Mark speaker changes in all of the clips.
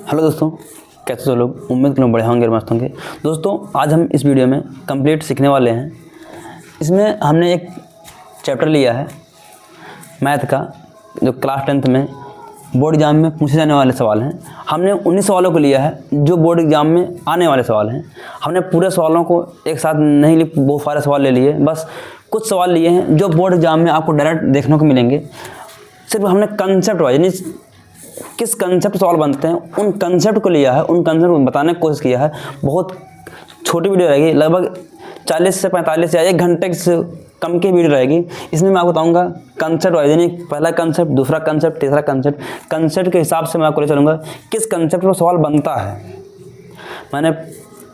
Speaker 1: Hello दोस्तों, कैसे हो लोग। उम्मीद करूँ बड़े होंगे, मस्त होंगे। दोस्तों आज हम इस वीडियो में कंप्लीट सीखने वाले हैं। इसमें हमने एक चैप्टर लिया है मैथ का, जो क्लास 10th में बोर्ड एग्जाम में पूछे जाने वाले सवाल हैं। हमने 19 सवालों को लिया है जो बोर्ड एग्जाम में आने वाले सवाल हैं। हमने पूरे सवालों को एक साथ नहीं लिए, बहुत सारे सवाल ले लिए, बस कुछ सवाल लिए हैं जो बोर्ड एग्जाम में आपको डायरेक्ट देखने को मिलेंगे। सिर्फ हमने कंसेप्ट वाइज, यानी किस कंसेप्ट सवाल बनते हैं उन कंसेप्ट को लिया है, उन कंसेप्ट को बताने की कोशिश किया है। बहुत छोटी वीडियो रहेगी, लगभग 40 से 45 या 1 घंटे से कम की वीडियो रहेगी। इसमें मैं आपको बताऊंगा कंसेप्ट वाइज, यानी पहला कंसेप्ट, दूसरा कंसेप्ट, तीसरा कंसेप्ट। कंसेप्ट के हिसाब से मैं आपको ले चलूँगा किस कंसेप्ट पर सवाल बनता है। मैंने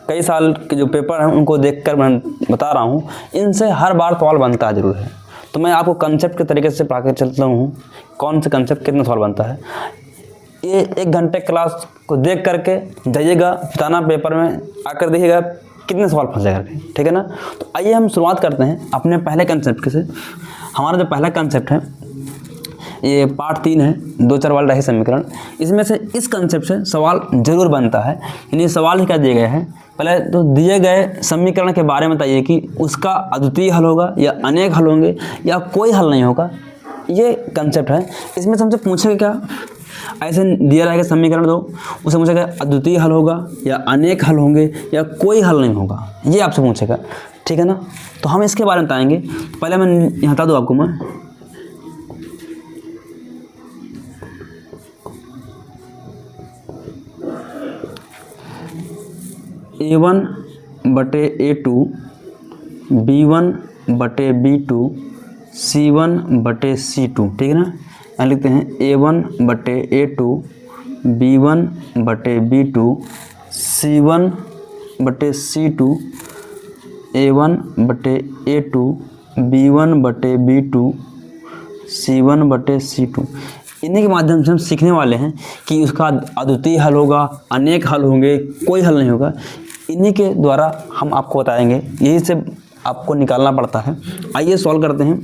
Speaker 1: कई साल के जो पेपर हैं उनको देखकर मैं बता रहा हूँ, इनसे हर बार सवाल बनता है ज़रूर है। तो मैं आपको कंसेप्ट के तरीके से पढ़ा कर चलता हूँ कौन से कंसेप्ट कितना सवाल बनता है। ये 1 घंटे क्लास को देख करके जाइएगा, बताना पेपर में आकर देखिएगा कितने सवाल फंस जाएगा, ठीक है ना। तो आइए हम शुरुआत करते हैं अपने पहले कंसेप्ट से। हमारा जो पहला कंसेप्ट है ये पार्ट 3 है, 2 चर वाला रैखिक समीकरण। इसमें से इस कंसेप्ट से सवाल जरूर बनता है। यानी सवाल ही क्या दिए गए हैं, पहले तो दिए गए समीकरण के बारे में बताइए कि उसका अद्वितीय हल होगा या अनेक हल होंगे या कोई हल नहीं होगा। ये कंसेप्ट है। इसमें से हमसे पूछेगा क्या, ऐसे दिया रहेगा समीकरण दो, उसे पूछेगा अद्वितीय हल होगा या अनेक हल होंगे या कोई हल नहीं होगा, ये आपसे पूछेगा, ठीक है ना। तो हम इसके बारे में बताएंगे। पहले मैं यहाँ बता दूँ आपको, मैं A1/A2 B1/B2 C1/C2, ठीक है ना। यहाँ लिखते हैं A1/A2 B1/B2 C1/C2 A1/A2 B1/B2 C1/C2। इन्हीं के माध्यम से हम सीखने वाले हैं कि उसका अद्वितीय हल होगा, अनेक हल होंगे, कोई हल नहीं होगा। इन्हीं के द्वारा हम आपको बताएंगे, यही से आपको निकालना पड़ता है। आइए सॉल्व करते हैं।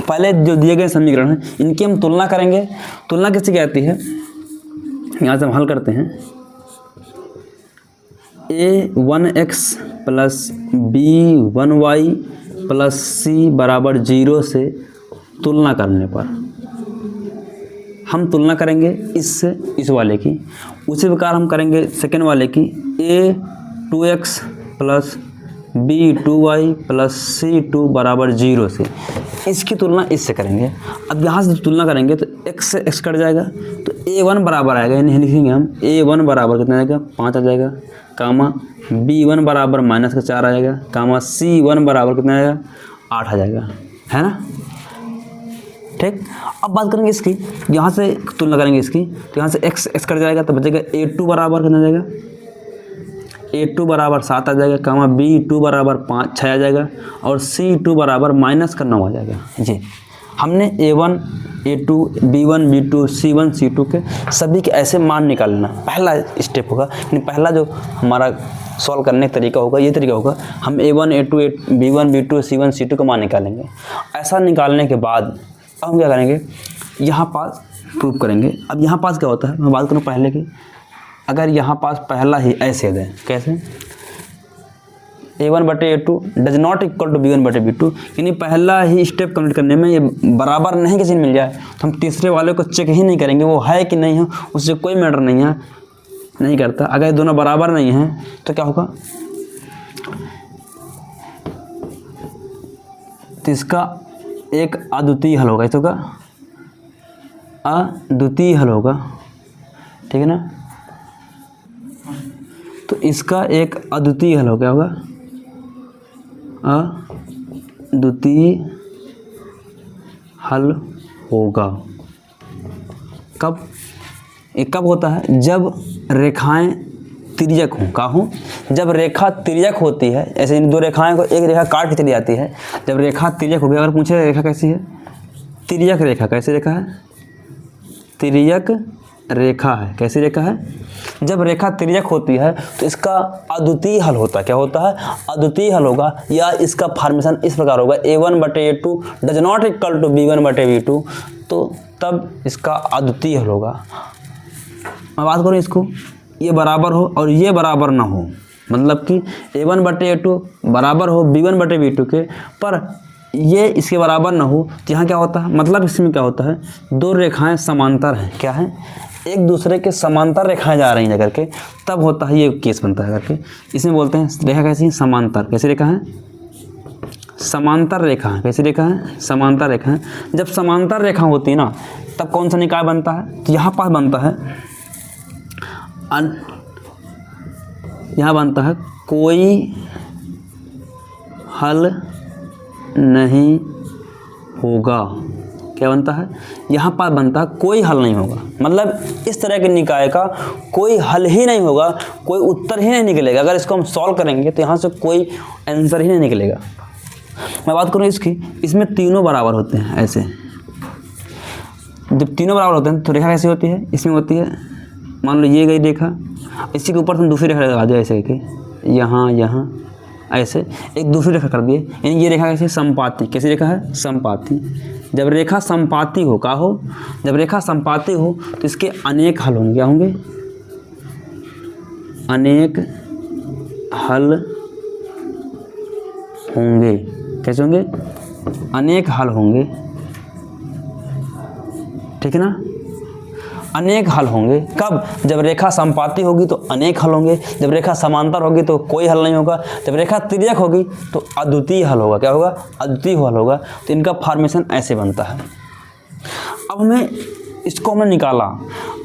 Speaker 1: पहले जो दिए गए समीकरण हैं इनकी हम तुलना करेंगे। तुलना किससे कहती है, यहाँ से हम हल करते हैं। A1x + B1y + C = 0 से तुलना करने पर हम तुलना करेंगे इससे इस वाले की। उसी प्रकार हम करेंगे सेकेंड वाले की, A2x + B2y + C2 = 0 से। इसकी तुलना इससे करेंगे। अब यहाँ से तुलना करेंगे तो x से x कट जाएगा, तो A1 बराबर आएगा, यानी लिखेंगे हम A1 बराबर कितना आएगा, 5 आ जाएगा, कामा B1 बराबर -4 आ जाएगा, कामा C1 बराबर कितना आएगा, 8 आ जाएगा, है ना। ठीक, अब बात करेंगे इसकी। यहाँ से तुलना करेंगे इसकी, तो यहाँ से x कट जाएगा, तो बचेगा A2 बराबर कितना आ जाएगा, A2 बराबर 7 आ जाएगा, कामा B2 बराबर 6 आ जाएगा, और C2 बराबर -9 आ जाएगा। जी, हमने A1, A2, B1, B2, C1, C2 के सभी के ऐसे मान निकालना पहला स्टेप होगा। पहला जो हमारा सॉल्व करने का तरीका होगा, ये तरीका होगा, हम A1, A2, B1, B2, C1, C2 का मान निकालेंगे। ऐसा निकालने के बाद अब हम क्या करेंगे, यहाँ पास प्रूव करेंगे। अब यहाँ पास क्या होता है, मैं बात करूँ पहले की। अगर यहाँ पास पहला ही ऐसे दें, कैसे, A1/A2 does not equal to B1/B2, यानी पहला ही स्टेप कंप्लीट करने में ये बराबर नहीं किसी मिल जाए तो हम तीसरे वाले को चेक ही नहीं करेंगे वो है कि नहीं है, उससे कोई मैटर नहीं है, नहीं करता। अगर ये दोनों बराबर नहीं हैं तो क्या होगा, तो इसका एक अद्वितीय हल होगा, इसका अद्वितीय हल होगा, ठीक है ना। तो इसका एक अद्वितीय हल हो गया होगा, अद्वितीय हल होगा। कब, ये कब होता है, जब रेखाएं तिर्यक हों। का हों, जब रेखा तिर्यक होती है, ऐसे इन 2 रेखाएं को एक रेखा काट के चली जाती है। जब रेखा तिर्यक हो गई, अगर पूछे रेखा कैसी है, तिर्यक रेखा। कैसी रेखा है, तिर्यक रेखा है। कैसी रेखा है, जब रेखा तिर्यक होती है तो इसका अद्वितीय हल होता है। क्या होता है, अद्वितीय हल होगा, या इसका फॉर्मेशन इस प्रकार होगा, A1/A2 does not equal to B1/B2, तो तब इसका अद्वितीय हल होगा। मैं बात करूँ इसको, ये बराबर हो और ये बराबर ना हो, मतलब कि a1/a2 बराबर हो b1/b2 के, पर ये इसके बराबर ना हो, तो यहाँ क्या होता है, मतलब इसमें क्या होता है, दो रेखाएं समांतर हैं, क्या है, एक दूसरे के समांतर रेखाएं जा रही हैं करके, तब होता है ये केस बनता है करके। इसमें बोलते हैं रेखा कैसी है, समांतर। कैसी रेखा है, समांतर रेखा है। कैसी रेखा है, समांतर रेखा है। जब समांतर रेखा होती है ना, तब कौन सा निकाय बनता है, तो यहाँ पास बनता है यहाँ बनता है कोई हल नहीं होगा। क्या बनता है, यहाँ पर बनता है कोई हल नहीं होगा, मतलब इस तरह के निकाय का कोई हल ही नहीं होगा, कोई उत्तर ही नहीं निकलेगा। अगर इसको हम सॉल्व करेंगे तो यहाँ से कोई आंसर ही नहीं निकलेगा। मैं बात करूँ इसकी, इसमें तीनों बराबर होते हैं। ऐसे जब तीनों बराबर होते हैं तो रेखा कैसी होती है, इसमें होती है, मान लो ये गई रेखा, इसी के ऊपर हम दूसरी रेखा लगा दिया ऐसे करके, यहाँ यहाँ ऐसे एक दूसरी रेखा कर दिए, यानी ये रेखा कैसी, समपाती। कैसी रेखा है, समपाती। जब रेखा समपाती हो, क्या हो, जब रेखा समपाती हो तो इसके अनेक हल होंगे। क्या होंगे, अनेक हल होंगे। कैसे होंगे, अनेक हल होंगे, ठीक है ना, अनेक हल होंगे। कब, जब रेखा समपाती होगी तो अनेक हल होंगे, जब रेखा समांतर होगी तो कोई हल नहीं होगा, जब रेखा तिर्यक होगी तो अद्वितीय हल होगा। क्या होगा, अद्वितीय हल होगा। तो इनका फॉर्मेशन ऐसे बनता है। अब हमें इसको हमने निकाला,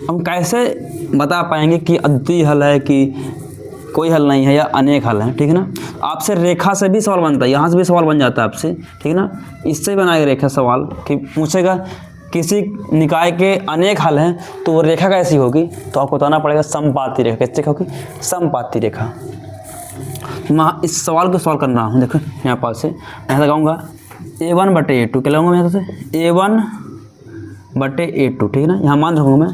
Speaker 1: हम कैसे बता पाएंगे कि अद्वितीय हल है कि कोई हल नहीं है या अनेक हल है, ठीक है ना। आपसे रेखा से भी सवाल बनता है, यहाँ से भी सवाल बन जाता है आपसे, ठीक है ना। इससे बनाएगा रेखा सवाल कि पूछेगा किसी निकाय के अनेक हल हैं तो वो रेखा कैसी होगी, तो आपको बताना पड़ेगा समपाती रेखा। कैसी रेखा होगी, समपाती रेखा। मैं इस सवाल को सॉल्व कर रहा हूँ। देखो यहाँ पास से मैं लगाऊंगा a1/a2, क्या लगाऊंगा मैं यहाँ से a1/a2, ठीक है ना। यहाँ मान रखूँगा मैं,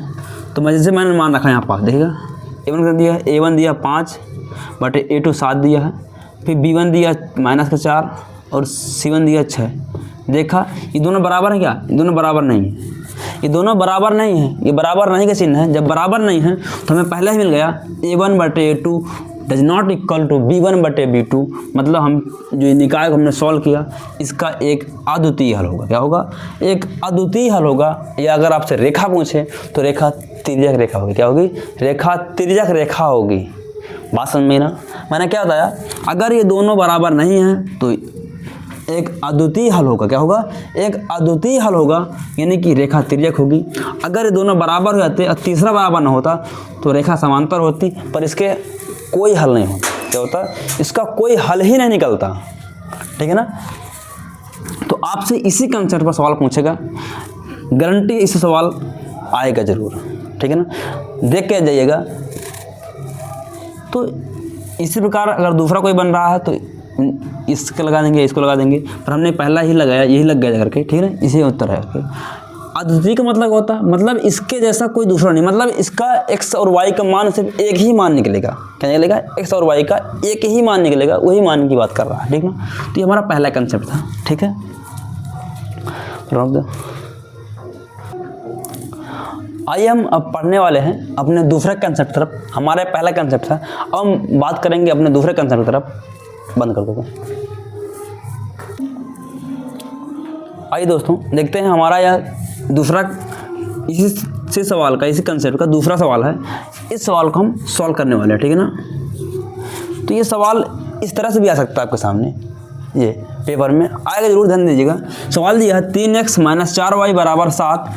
Speaker 1: तो मैं जैसे मैंने मान रखा है यहाँ पास, देखिएगा a1 कर दिया, a1 दिया 5/a2 7 दिया है, फिर b1 दिया -4 और c1 दिया 6। देखा ये दोनों बराबर हैं क्या, ये दोनों बराबर नहीं है, ये दोनों बराबर नहीं है, ये बराबर नहीं का चिन्ह है। जब बराबर नहीं है तो हमें पहले ही मिल गया a1/a2 does not equal to b1/b2, मतलब हम जो निकाय को हमने सॉल्व किया इसका एक अद्वितीय हल होगा। क्या होगा, एक अद्वितीय हल होगा। या अगर आपसे रेखा पूछे तो रेखा तिर्यक रेखा होगी। क्या होगी, रेखा तिर्यक रेखा होगी। बात समझ में ना, मैंने क्या बताया, अगर ये दोनों बराबर नहीं हैं तो एक अद्वितीय हल होगा। क्या होगा, एक अद्वितीय हल होगा, यानी कि रेखा तिर्यक होगी। अगर ये दोनों बराबर हो जाते और तीसरा बराबर ना होता तो रेखा समांतर होती, पर इसके कोई हल नहीं होता। क्या होता, इसका कोई हल ही नहीं निकलता, ठीक है ना। तो आपसे इसी कंसेप्ट पर सवाल पूछेगा, गारंटी इससे सवाल आएगा जरूर, ठीक है ना। देख के जाइएगा। तो इसी प्रकार अगर दूसरा कोई बन रहा है तो इसको लगा देंगे, इसको लगा देंगे, पर हमने पहला ही लगाया, यही लग गया करके, ठीक है ना। इसी उत्तर है। अद्वितीय का मतलब होता है, मतलब इसके जैसा कोई दूसरा नहीं, मतलब इसका x और y का मान सिर्फ एक ही मान निकलेगा। क्या निकलेगा, x और y का एक ही मान निकलेगा, वही मान की बात कर रहा है, ठीक ना। तो ये हमारा पहला कंसेप्ट था, ठीक है। आइए हम अब पढ़ने वाले हैं अपने दूसरे कंसेप्ट तरफ। हमारा पहला कंसेप्ट था, अब हम बात करेंगे अपने दूसरे कंसेप्ट तरफ। बंद कर दो। आइए दोस्तों देखते हैं हमारा यह दूसरा, इसी सवाल का, इसी कंसेप्ट का दूसरा सवाल है। इस सवाल को हम सॉल्व करने वाले हैं, ठीक है ना। तो ये सवाल इस तरह से भी आ सकता है आपके सामने, ये पेपर में आएगा, जरूर ध्यान दीजिएगा। सवाल दिया है 3x - 4y = 7,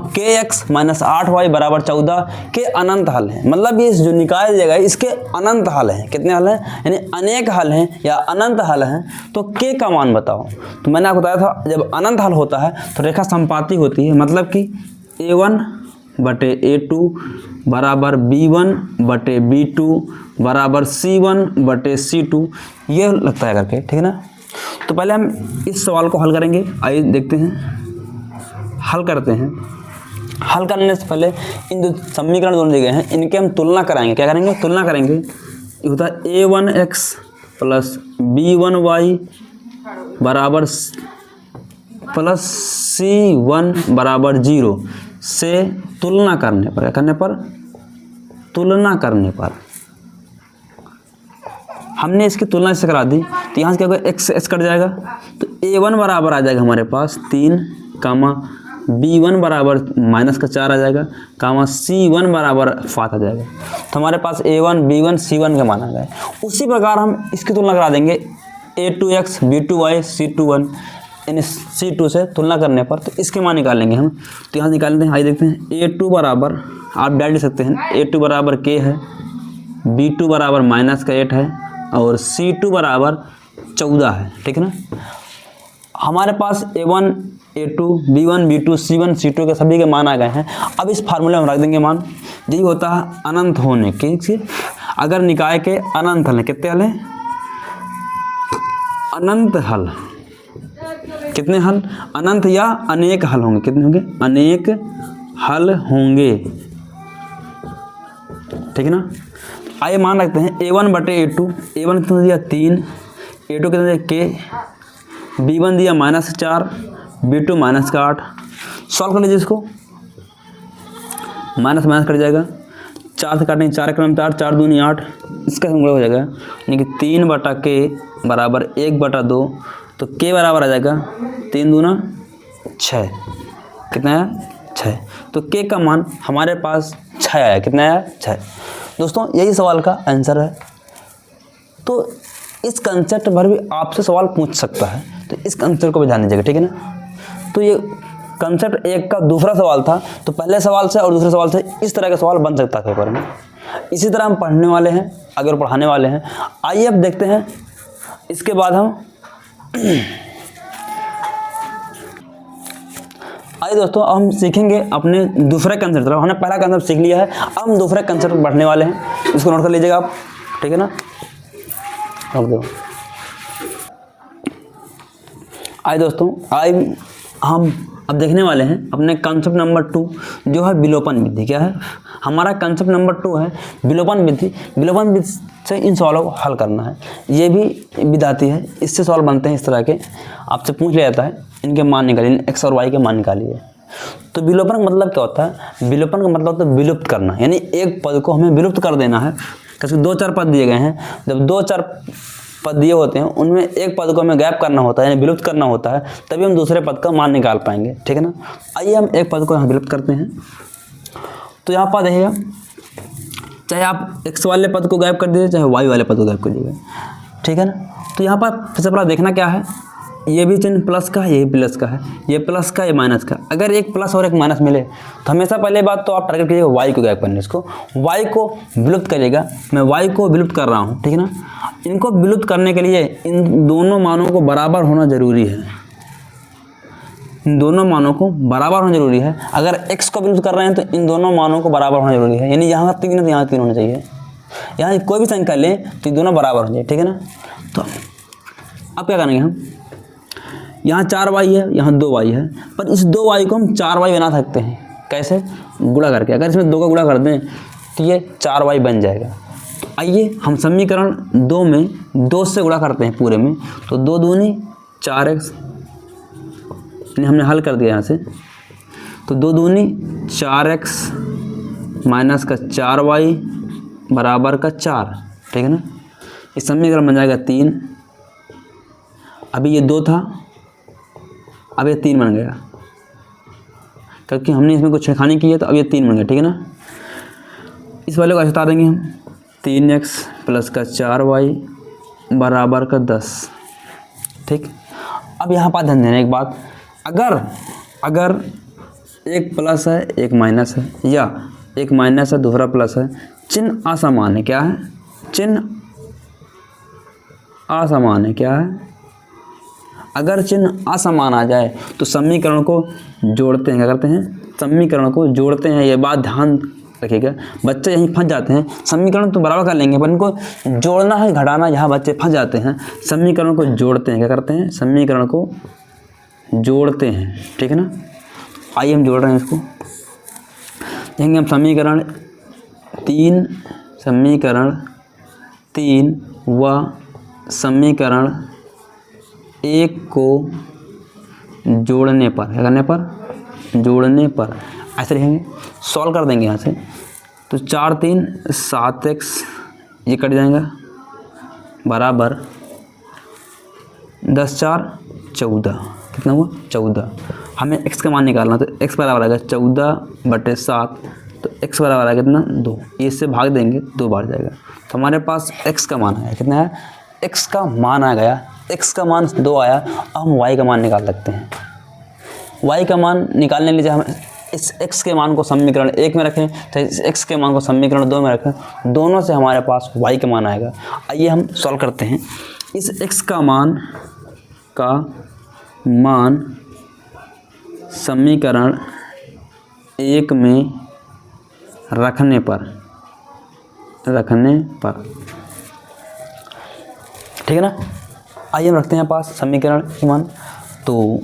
Speaker 1: kx - 8y = 14 के अनंत हल हैं। मतलब ये जो निकाय दिया गया इसके अनंत हल हैं। कितने हल हैं, यानी अनेक हल हैं या अनंत हल हैं। तो k का मान बताओ। तो मैंने आपको बताया था जब अनंत हल होता है तो रेखा समपाती होती है, मतलब कि a1/a2 = b1/b2 = c1/c2, ये लगता है करके, ठीक है ना। तो पहले हम इस सवाल को हल करेंगे। आइए देखते हैं, हल करते हैं। हल करने से पहले इन जो समीकरण दोनों दिए गए हैं इनके हम तुलना कराएंगे। क्या करेंगे, तुलना करेंगे। ये होता है a1x + b1y + c1 = 0 से तुलना करने पर, क्या करने पर, तुलना करने पर हमने इसकी तुलना इससे करा दी तो यहाँ से क्या होगा, x से s कट जाएगा तो a1 बराबर आ जाएगा हमारे पास 3 कामा b1 बराबर -4 आ जाएगा कामा c1 बराबर 5 आ जाएगा। तो हमारे पास a1 b1 c1 का मान आ गया। उसी प्रकार हम इसकी तुलना करा देंगे a2x b2y c21 इन c2 से तुलना करने पर, तो इसके मान निकालेंगे हम। तो यहाँ निकाल लेते हैं, आइए देखते हैं। a2 बराबर आप डाल सकते हैं, a2 बराबर k है, b2 बराबर -8 है और c2 बराबर 14 है, ठीक है ना। हमारे पास a1 a2 b1 b2 c1 c2 के सभी के मान आ गए हैं। अब इस फार्मूले में रख देंगे मान। यही होता है अनंत होने के, अगर निकाय के अनंत हल है, कितने हल हैं, अनंत हल, कितने हल, अनंत या अनेक हल होंगे, कितने होंगे, अनेक हल होंगे, ठीक है ना। आइए मान रखते हैं a1 बटे a2, a1 कितना दिया 3, a2 कितना दिया k, b1 दिया -4, b2 -8। सॉल्व कर लीजिए इसको, माइनस माइनस कट जाएगा, 4 से काटेंगे 4 क्रम 4, 4 दूनी 8, इसका गुणा हो जाएगा, यानी कि 3 बटा k बराबर 1 बटा 2, तो k बराबर आ जाएगा 3 दूना 6, कितना आया 6। तो k का मान हमारे पास 6 आया, कितना आया 6। दोस्तों यही सवाल का आंसर है। तो इस कंसेप्ट पर भी आपसे सवाल पूछ सकता है, तो इस कंसेप्ट को भी ध्यान दीजिएगा, ठीक है ना। तो ये कंसेप्ट एक का दूसरा सवाल था, तो पहले सवाल से और दूसरे सवाल से इस तरह का सवाल बन सकता है पेपर में। इसी तरह हम पढ़ने वाले हैं, अगर पढ़ाने वाले हैं। आइए अब देखते हैं, इसके बाद हम आइए दोस्तों अब हम सीखेंगे अपने दूसरे कंसेप्ट तरफ। हमने पहला कंसेप्ट सीख लिया है, अब हम दूसरे कंसेप्ट पर बढ़ने वाले हैं। इसको नोट कर लीजिएगा आप, ठीक है ना। रख दो। आइए दोस्तों आइए हम अब देखने वाले हैं अपने कंसेप्ट नंबर 2, जो है विलोपन विधि। क्या है हमारा कंसेप्ट नंबर 2 है विलोपन विधि। विलोपन विधि से इन सवालों को हल करना है। ये भी विधि आती है, इससे सवाल बनते हैं इस तरह के, आपसे पूछ लिया जाता है इनके मान निकालिए, एक्स और वाई के मान निकालिए। तो विलोपन का मतलब क्या होता है, विलोपन का मतलब होता है विलुप्त करना, यानी एक पद को हमें विलुप्त कर देना है। कैसे 2-4 पद दिए गए हैं, जब 2-4 पद दिए होते हैं उनमें एक पद को हमें गैप करना होता है, यानी विलुप्त करना होता है, तभी हम दूसरे पद का मान निकाल पाएंगे, ठीक है ना। आइए हम एक पद को यहाँ विलुप्त करते हैं। तो यहाँ पद है, चाहे आप x वाले पद को गैप कर दीजिए, चाहे y वाले पद को गैप कर दीजिए, ठीक है ना। तो यहाँ पर सबसे पहला देखना क्या है, ये भी चिन्ह प्लस का है, ये भी प्लस का है, ये प्लस का, ये माइनस का। अगर एक प्लस और एक माइनस मिले तो हमेशा पहले बात तो आप टारगेट कीजिएगा y को गैप करने, इसको y को विलुप्त करिएगा। मैं y को विलुप्त कर रहा हूँ, ठीक है ना। इनको विलुप्त करने के लिए इन दोनों मानों को बराबर होना जरूरी है, इन दोनों मानों को बराबर होना जरूरी है। अगर x को विलुप्त कर रहे हैं तो इन दोनों मानों को बराबर होना जरूरी है, यानी यहाँ 3 है तो यहाँ 3 होना चाहिए। यहाँ कोई भी संख्या लें तो दोनों बराबर हो जाए, ठीक है ना। तो अब क्या करेंगे हम, यहाँ 4y है, यहाँ 2y है, पर इस 2y को हम 4y बना सकते हैं। कैसे, गुणा करके। अगर इसमें 2 का गुणा कर दें तो ये 4y बन जाएगा। तो आइए हम समीकरण 2 में 2 से गुणा करते हैं पूरे में, तो 2 दूनी 4x, हमने हल कर दिया यहाँ से। तो 2 दूनी 4x माइनस का 4y बराबर का 4, ठीक है ना। इस समीकरण बन जाएगा 3। अभी ये 2 था, अब ये 3 बन गया, क्योंकि हमने इसमें कुछ छेड़खानी की है, तो अब ये 3 बन गया, ठीक है ना। इस वाले को ऐसे बता देंगे हम, 3x प्लस का 4y बराबर का 10, ठीक। अब यहाँ पर ध्यान देना एक बात, अगर एक प्लस है एक माइनस है, या एक माइनस है दूसरा प्लस है, चिन्ह असमान है। क्या है, चिन्ह असमान है। क्या है, अगर चिन्ह असमान आ जाए तो समीकरण को जोड़ते हैं। क्या करते हैं, समीकरण को जोड़ते हैं। ये बात ध्यान रखिएगा, बच्चे यहीं फंस जाते हैं। समीकरण तो बराबर कर लेंगे, पर इनको जोड़ना है घटाना, यहाँ बच्चे फंस जाते हैं। समीकरण को जोड़ते हैं। क्या करते हैं, समीकरण को जोड़ते हैं, ठीक है ना। आइए हम जोड़ रहे हैं इसको, देखेंगे हम समीकरण 3 व समीकरण 1 को जोड़ने पर, क्या करने पर, जोड़ने पर ऐसे लिखेंगे, सॉल्व कर देंगे यहाँ से। तो 4 3 7x ये कट जाएगा बराबर 10 4 14। कितना हुआ 14। हमें x का मान निकालना, तो x बराबर आएगा 14/7, तो x बराबर आएगा कितना 2। ये इससे भाग देंगे 2 बार जाएगा, तो हमारे पास x का मान आया। कितना है x का मान आ गया, x का मान 2 आया। अब हम y का मान निकाल सकते हैं। y का मान निकालने के लिए हम इस x के मान को समीकरण 1 में रखें, तो इस x के मान को समीकरण 2 में रखें, दोनों से हमारे पास y का मान आएगा। आइए हम सॉल्व करते हैं। इस x का मान समीकरण 1 में रखने पर ठीक है ना। आइए हम रखते हैं पास समीकरण के मान। तो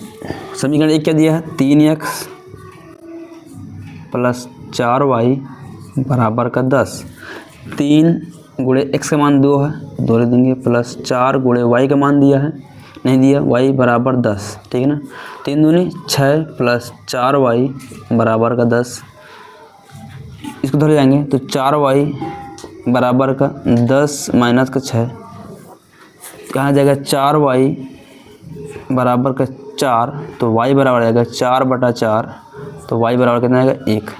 Speaker 1: समीकरण 1 क्या दिया है 3x + 4y बराबर का 10। 3 गुणे x का मान 2 है, 2 लिख देंगे, प्लस 4 गुणे y का मान दिया है, नहीं दिया, y बराबर 10। ठीक है ना। 3 दूनी 6 प्लस 4y बराबर का 10। इसको धर जाएंगे तो 4y बराबर का 10 माइनस का 6 कहाँ जाएगा 4y बराबर का 4, तो y बराबर आएगा 4/4, तो y बराबर कितना आएगा 1।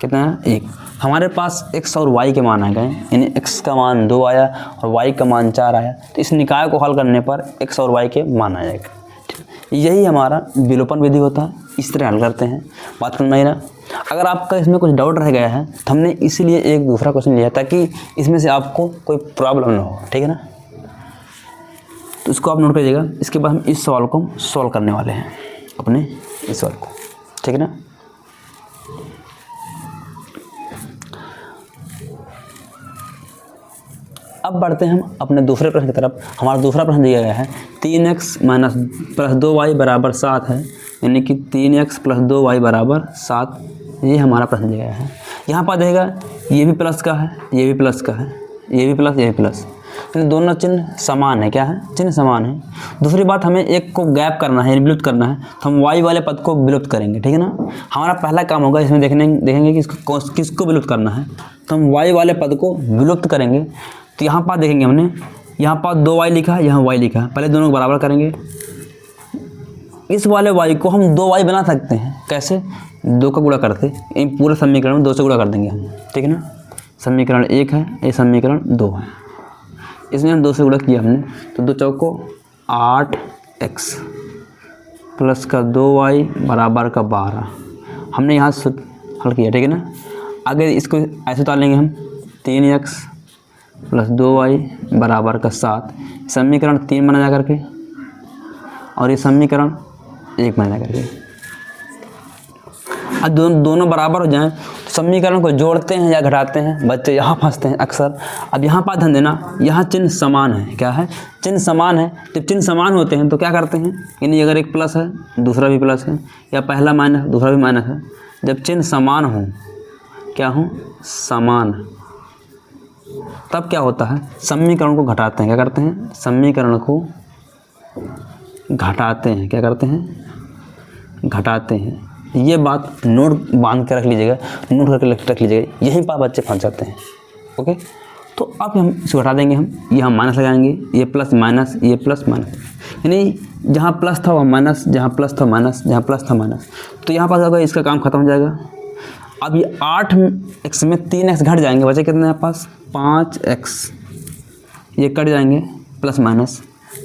Speaker 1: कितना है 1। हमारे पास x और y के मान आ गए, यानी x का मान 2 आया और y का मान 4 आया। तो इस निकाय को हल करने पर x और y के मान आ जाएगा। यही हमारा विलोपन विधि होता है, इस तरह हल करते हैं। बात करना ही ना। अगर आपका इसमें कुछ डाउट रह गया है तो हमने इसीलिए एक दूसरा क्वेश्चन लिया ताकि इसमें से आपको कोई प्रॉब्लम ना हो। ठीक है ना। तो इसको आप नोट करिएगा। इसके बाद हम इस सवाल को सॉल्व करने वाले हैं, अपने इस सवाल को। ठीक है ना। अब बढ़ते हैं हम अपने दूसरे प्रश्न की तरफ। हमारा दूसरा प्रश्न दिया गया है 3x + 2y बराबर 7 है, यानी कि 3x + 2y बराबर 7। ये हमारा प्रश्न दिया गया है। यहाँ पर देगा ये भी प्लस का है, ये भी प्लस का है, ये भी प्लस, ये भी प्लस, तो दोनों चिन्ह समान है। क्या है चिन्ह समान है। दूसरी बात हमें एक को गैप करना है, विलुप्त करना है, तो हम y वाले पद को विलुप्त करेंगे। ठीक है ना। हमारा पहला काम होगा इसमें देखेंगे कि इसको किसको विलुप्त करना है, तो हम y वाले पद को विलुप्त करेंगे। तो यहाँ पर देखेंगे हमने यहाँ पर 2y लिखा है, यहाँ y लिखा है, पहले दोनों को बराबर करेंगे। इस वाले y को हम 2y बना सकते हैं। कैसे 2 का गुणा करते, इन पूरे समीकरण में 2 से गुणा कर देंगे हम। ठीक है ना। समीकरण 1 है, ये समीकरण 2 है, इसमें हम 2 से गुणा किया हमने, तो 2 चौको 8x प्लस का 2y बराबर का 12 हमने यहाँ से हल किया। ठीक है ना। आगे इसको ऐसे उतार लेंगे हम 3x + 2y बराबर का 7। समीकरण 3 बना जा करके और ये समीकरण 1 बना जा करके। अब दोनों बराबर हो जाएं तो समीकरण को जोड़ते हैं या घटाते हैं, बच्चे यहाँ फंसते हैं अक्सर। अब यहाँ पर ध्यान देना, यहाँ चिन्ह समान है। क्या है चिन्ह समान है। जब चिन्ह समान होते हैं तो क्या करते हैं, यानी अगर एक प्लस है दूसरा भी प्लस है, या पहला माइनस दूसरा भी माइनस है, जब चिन्ह समान हो, क्या हो समान, तब क्या होता है समीकरण को घटाते हैं। क्या करते हैं समीकरण को घटाते हैं। क्या करते हैं घटाते हैं। ये बात नोट बांध के रख लीजिएगा, नोट करके रख लीजिएगा, यहीं पर बच्चे फंस जाते हैं। ओके। तो अब हम इसको घटा देंगे, हम यहाँ माइनस लगाएंगे, ये प्लस माइनस, ये प्लस माइनस, यानी जहाँ प्लस था वहाँ माइनस, जहाँ प्लस था माइनस, जहाँ प्लस था माइनस, तो यहाँ पर अगर इसका काम खत्म हो जाएगा। अब ये 8x में 3x घट जाएंगे, बचे कितने हैं पास 5x, ये कट जाएंगे प्लस माइनस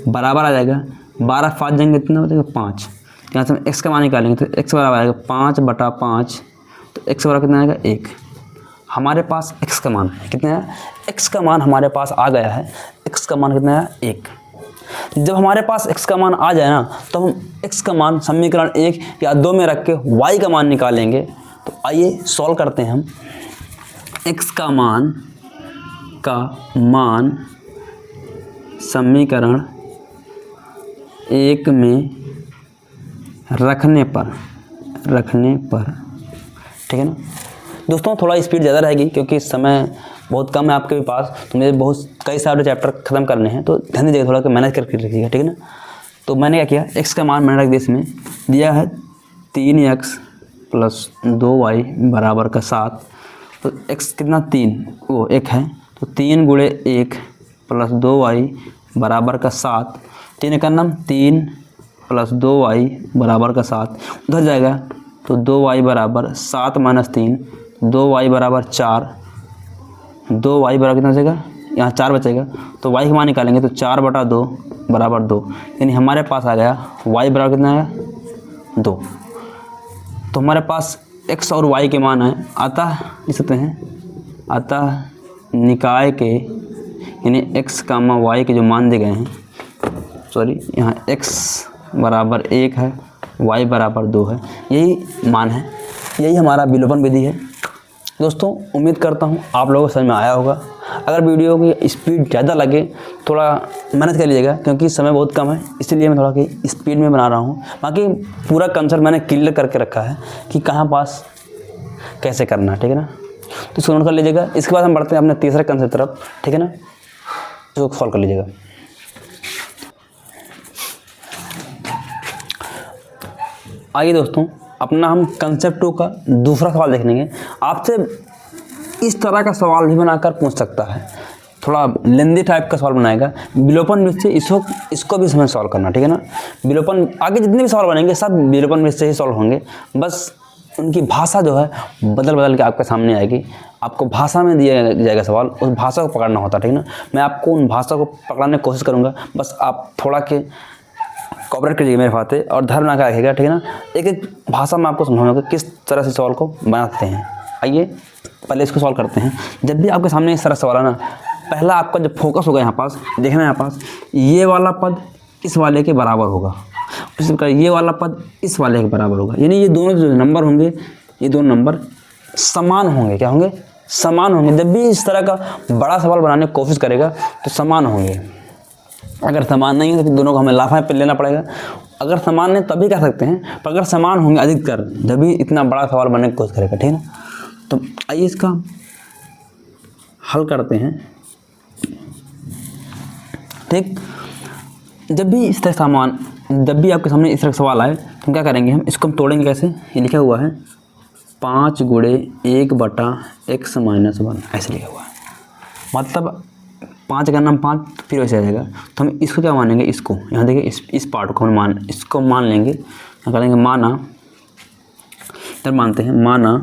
Speaker 1: बराबर आ जाएगा 12 5 जाएंगे, कितना बचेगा 5। यहाँ से हम x का मान निकालेंगे तो x बराबर आएगा 5/5, तो x बराबर कितना आएगा 1। हमारे पास x का मान है, कितना है x का मान हमारे पास आ गया है। x का मान कितना है 1। जब हमारे पास x का मान आ जाए ना, तो हम x का मान समीकरण 1 या 2 में रख के y का मान निकालेंगे। तो आइए सॉल्व करते हैं हम। x का मान समीकरण 1 में रखने पर ठीक है ना। दोस्तों थोड़ा स्पीड ज़्यादा रहेगी क्योंकि समय बहुत कम है आपके पास, तो मुझे कई सारे चैप्टर ख़त्म करने हैं, तो ध्यान दीजिएगा, थोड़ा मैनेज करके रखिएगा। ठीक है ना। तो मैंने क्या किया, x का मान मैंने रख दिया, इसमें दिया है 3x + 2y बराबर का 7। तो x कितना 3 वो 1 है, तो 3 गुणे 1 प्लस 2y बराबर का 7। 3 का नाम 3 प्लस 2y बराबर का 7 उधर जाएगा, तो 2y बराबर 7 माइनस 3, 2y बराबर 4। 2y बराबर कितना बचेगा, यहाँ 4 बचेगा, तो y का मान निकालेंगे तो 4/2 बराबर 2, यानी हमारे पास आ गया y बराबर कितना आया 2। तो हमारे पास x और y के मान है, अतः लिख सकते हैं, अतः निकाय के यानी x, y के जो मान दिए गए हैं, सॉरी यहाँ x बराबर 1 है, y बराबर 2 है, यही मान है, यही हमारा विलोपन विधि है। दोस्तों उम्मीद करता हूँ आप लोगों को समझ में आया होगा। अगर वीडियो की स्पीड ज़्यादा लगे थोड़ा मेहनत कर लीजिएगा, क्योंकि समय बहुत कम है, इसलिए मैं थोड़ा की स्पीड में बना रहा हूँ। बाकी पूरा कंसेप्ट मैंने क्लियर करके रखा है कि कहाँ पास कैसे करना है, ठीक है ना, तो इसको नोट कर लीजिएगा। इसके बाद हम बढ़ते हैं अपने तीसरे कंसेप्ट तरफ, ठीक है ना, इसको सॉल्व कर लीजिएगा। आइए दोस्तों अपना हम कंसेप्ट 2 का दूसरा सवाल देख लेंगे। आपसे इस तरह का सवाल भी बनाकर पूछ सकता है, थोड़ा लेंदी टाइप का सवाल बनाएगा विलोपन विधि से, इसको भी हमें सॉल्व करना, ठीक है ना। विलोपन आगे जितने भी सवाल बनेंगे सब विलोपन विधि से ही सॉल्व होंगे, बस उनकी भाषा जो है बदल बदल के आपके सामने आएगी। आपको भाषा में दिया जाएगा सवाल, उस भाषा को पकड़ना होता है, ठीक है ना। मैं आपको उन भाषा को पकड़ने की कोशिश करूँगा, बस आप थोड़ा के कॉपरेट कीजिएगा मेरे बातें और ध्यान बना कर रखिएगा, ठीक है ना। एक एक भाषा में आपको समझाऊंगा किस तरह से सवाल को बनाते हैं। आइए पहले इसको सॉल्व करते हैं। जब भी आपके सामने इस तरह सवाल है ना, पहला आपका जब फोकस होगा यहाँ पास, देखना है यहाँ पास ये वाला पद इस वाले के बराबर होगा, उसी प्रकार ये वाला पद इस वाले के बराबर होगा, यानी ये दोनों जो नंबर होंगे ये दोनों नंबर समान होंगे। क्या होंगे, समान होंगे। जब भी इस तरह का बड़ा सवाल बनाने की कोशिश करेगा तो समान होंगे। अगर समान नहीं है तो फिर दोनों को हमें लाफा पे लेना पड़ेगा। अगर समान नहीं तभी कह सकते हैं, पर अगर समान होंगे अधिकतर जब भी इतना बड़ा सवाल बनने की कोशिश करेगा, ठीक है ना। तो आइए इसका हल करते हैं। ठीक, जब भी इस तरह जब भी आपके सामने इस तरह सवाल आए तो क्या करेंगे, हम इसको हम तोड़ेंगे कैसे। ये लिखा हुआ है 5 गुणे 1/x - 1, ऐसे लिखा हुआ है। मतलब 5 का नाम 5 फिर वैसे आ जाएगा, तो हम इसको क्या मानेंगे, इसको यहाँ देखिए इस पार्ट को हम इसको मान लेंगे। यहाँ करेंगे माना, इधर मानते हैं माना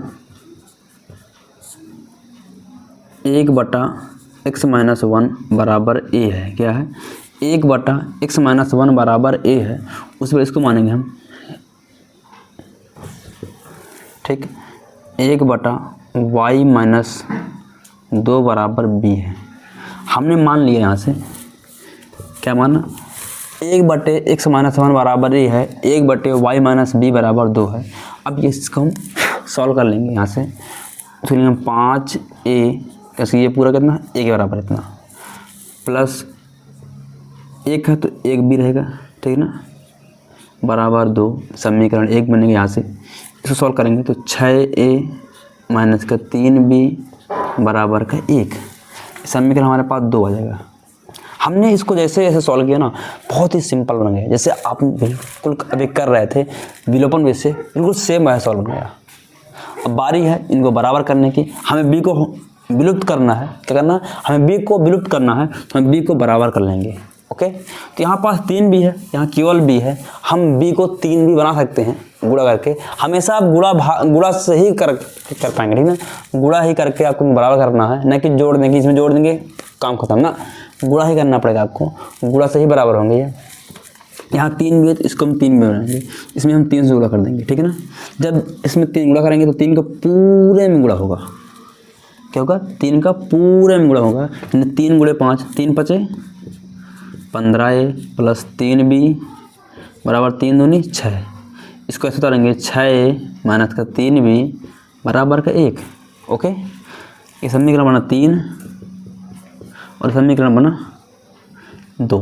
Speaker 1: 1/x - 1 बराबर a है। क्या है, 1/x - 1 बराबर a है, उस पर इसको मानेंगे हम। ठीक, 1/y - 2 बराबर b है। हमने मान लिया यहाँ से, क्या माना, 1/x - 1 बराबर a है, 1/y - b बराबर 2 है। अब ये इसको हम सॉल्व कर लेंगे यहाँ से। तो हम 5a कैसे, ये पूरा कितना a के बराबर इतना, प्लस 1 है तो 1 भी रहेगा, ठीक है ना, बराबर 2। समीकरण 1 बनेंगे। यहाँ से इसको सॉल्व करेंगे तो 6a माइनस का 3b बराबर का 1, समीकरण हमारे पास 2 आ जाएगा। हमने इसको जैसे जैसे सॉल्व किया ना, बहुत ही सिंपल बन गया, जैसे आप बिल्कुल अभी कर रहे थे विलोपन विधि से, बिल्कुल सेम वैसे सॉल्व बन गया। अब बारी है इनको बराबर करने की। हमें b को विलुप्त करना है, क्या करना है, हमें b को विलुप्त करना है, तो हम b को बराबर कर लेंगे। ओके, तो यहाँ पास 3 भी है, यहाँ केवल b है, हम b को 3 भी बना सकते हैं गुणा करके। हमेशा आप गुणा से ही कर पाएंगे, ठीक ना, गुणा ही करके आपको बराबर करना है, न कि जोड़ देंगे, इसमें जोड़ देंगे काम खत्म ना, गुणा ही करना पड़ेगा आपको, गुणा से ही बराबर होंगे ये। यहाँ 3 भी है तो इसको हम 3 भी बनाएंगे, इसमें हम 3 से गुणा कर देंगे, ठीक है ना। जब इसमें 3 गुणा करेंगे तो 3 का पूरे में गुणा होगा, क्या होगा, 3 का पूरे में गुणा होगा, 3 गुणे 5, 3 × 5 = 15a प्लस 3b बराबर 3 दूनी 6। इसको ऐसे उतारेंगे, 6a माइनस का 3b बराबर का 1। ओके, ये समीकरण बना 3 और समीकरण बना 2।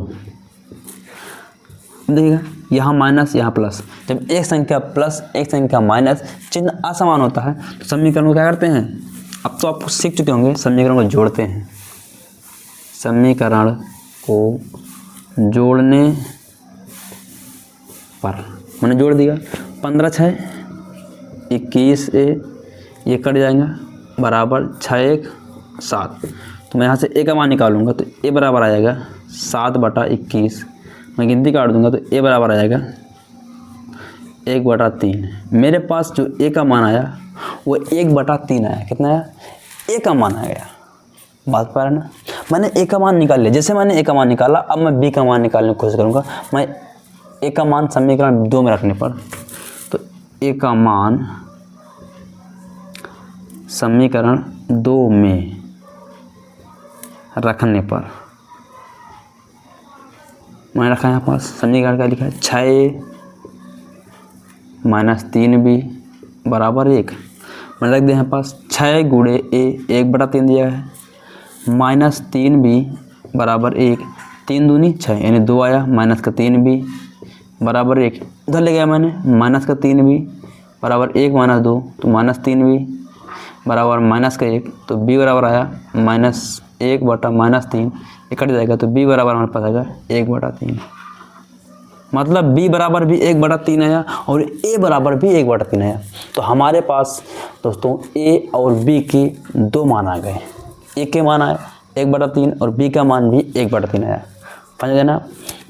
Speaker 1: देखिएगा यहाँ माइनस यहाँ प्लस, जब एक संख्या प्लस एक संख्या माइनस चिन्ह असमान होता है तो समीकरण को क्या करते हैं, अब तो आप सीख चुके होंगे, समीकरण को जोड़ते हैं। समीकरण को जोड़ने पर मैंने जोड़ दिया, 15 × 6 = 21a, ये कट जाएगा, बराबर 6 1 7। तो मैं यहाँ से ए का मान निकालूंगा तो ए बराबर आ जाएगा 7/21। मैं गिनती काट दूंगा तो ए बराबर आ जाएगा 1/3। मेरे पास जो ए का मान आया वो 1/3 आया। कितना आया? ए का मान आ गया। बात पा रहे ना, मैंने ए का मान निकाल लिया। जैसे मैंने ए का मान निकाला, अब मैं बी का मान निकालने की कोशिश करूँगा। मैं ए का मान समीकरण 2 में रखने पर, तो ए का मान समीकरण 2 में रखने पर मैंने रखा यहाँ पास समीकरण क्या लिखा है 6 - 3b बराबर 1। मैंने रख दिया यहाँ पास 6 गुणे ए 1/3 दिया है -3b बराबर 1। 3 दूनी 6 यानी 2 आया -3b बराबर 1। उधर ले गया मैंने -3b बराबर 1 - 2 तो -3b बराबर -1 तो b बराबर आया -1/-3 कट जाएगा तो b बराबर हमारे पास आएगा 1/3। मतलब b बराबर भी 1/3 आया और a बराबर भी 1/3 आया। तो हमारे पास दोस्तों a और b के 2 मान आ गए। a के मान आए 1/3 और b का मान भी 1/3 आया। समझ गए ना?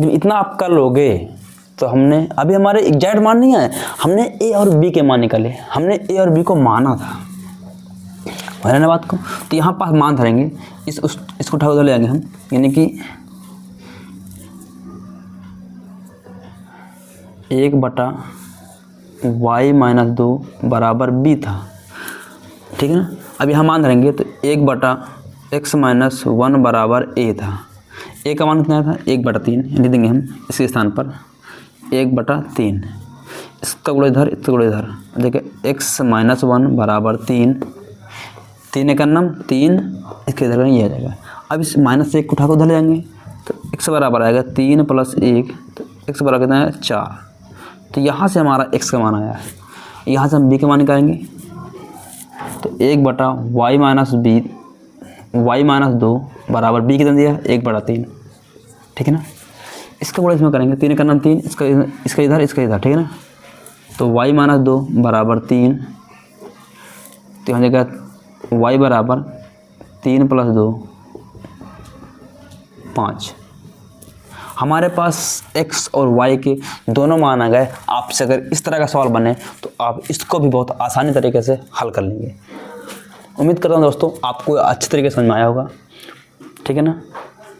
Speaker 1: जब इतना आप कर लोगे तो हमने अभी हमारे एग्जैक्ट मान नहीं आए, हमने a और b के मान निकाले। हमने a और b को माना था, ना बात को। तो यहाँ पास मान धरेंगे, इसको उठा उधर ले आएंगे हम, यानी कि 1/y-2 बराबर b था। ठीक है ना? अब यहाँ मान धरेंगे तो 1/x-1 बराबर a था। a का मान कितना था 1/3, लिख देंगे हम इसके स्थान पर 1/3। इसका गुणा इधर, इसका गुणा इधर। देखिए x-1 बराबर 3, 3 का नाम 3, इसके इधर ये आ जाएगा। अब इस -1 को उठा कर उधर ले जाएंगे तो x बराबर आएगा 3 + 1 तो x बराबर कितना है 4। तो यहाँ से हमारा x का मान आया है। यहाँ से हम b का मान निकालेंगे तो 1/y-2 बराबर b कितना दिया 1/3। ठीक है ना? इसका बड़ा इसमें करेंगे, 3 का नाम 3, इसका इधर, इसका इधर। ठीक है ना? तो y-2 बराबर 3, तो यहाँ जगह y बराबर 3 + 2 5। हमारे पास x और y के दोनों मान आ गए। आपसे अगर इस तरह का सवाल बने तो आप इसको भी बहुत आसानी तरीके से हल कर लेंगे। उम्मीद करता हूँ दोस्तों आपको अच्छे तरीके से समझ में आया होगा। ठीक है ना?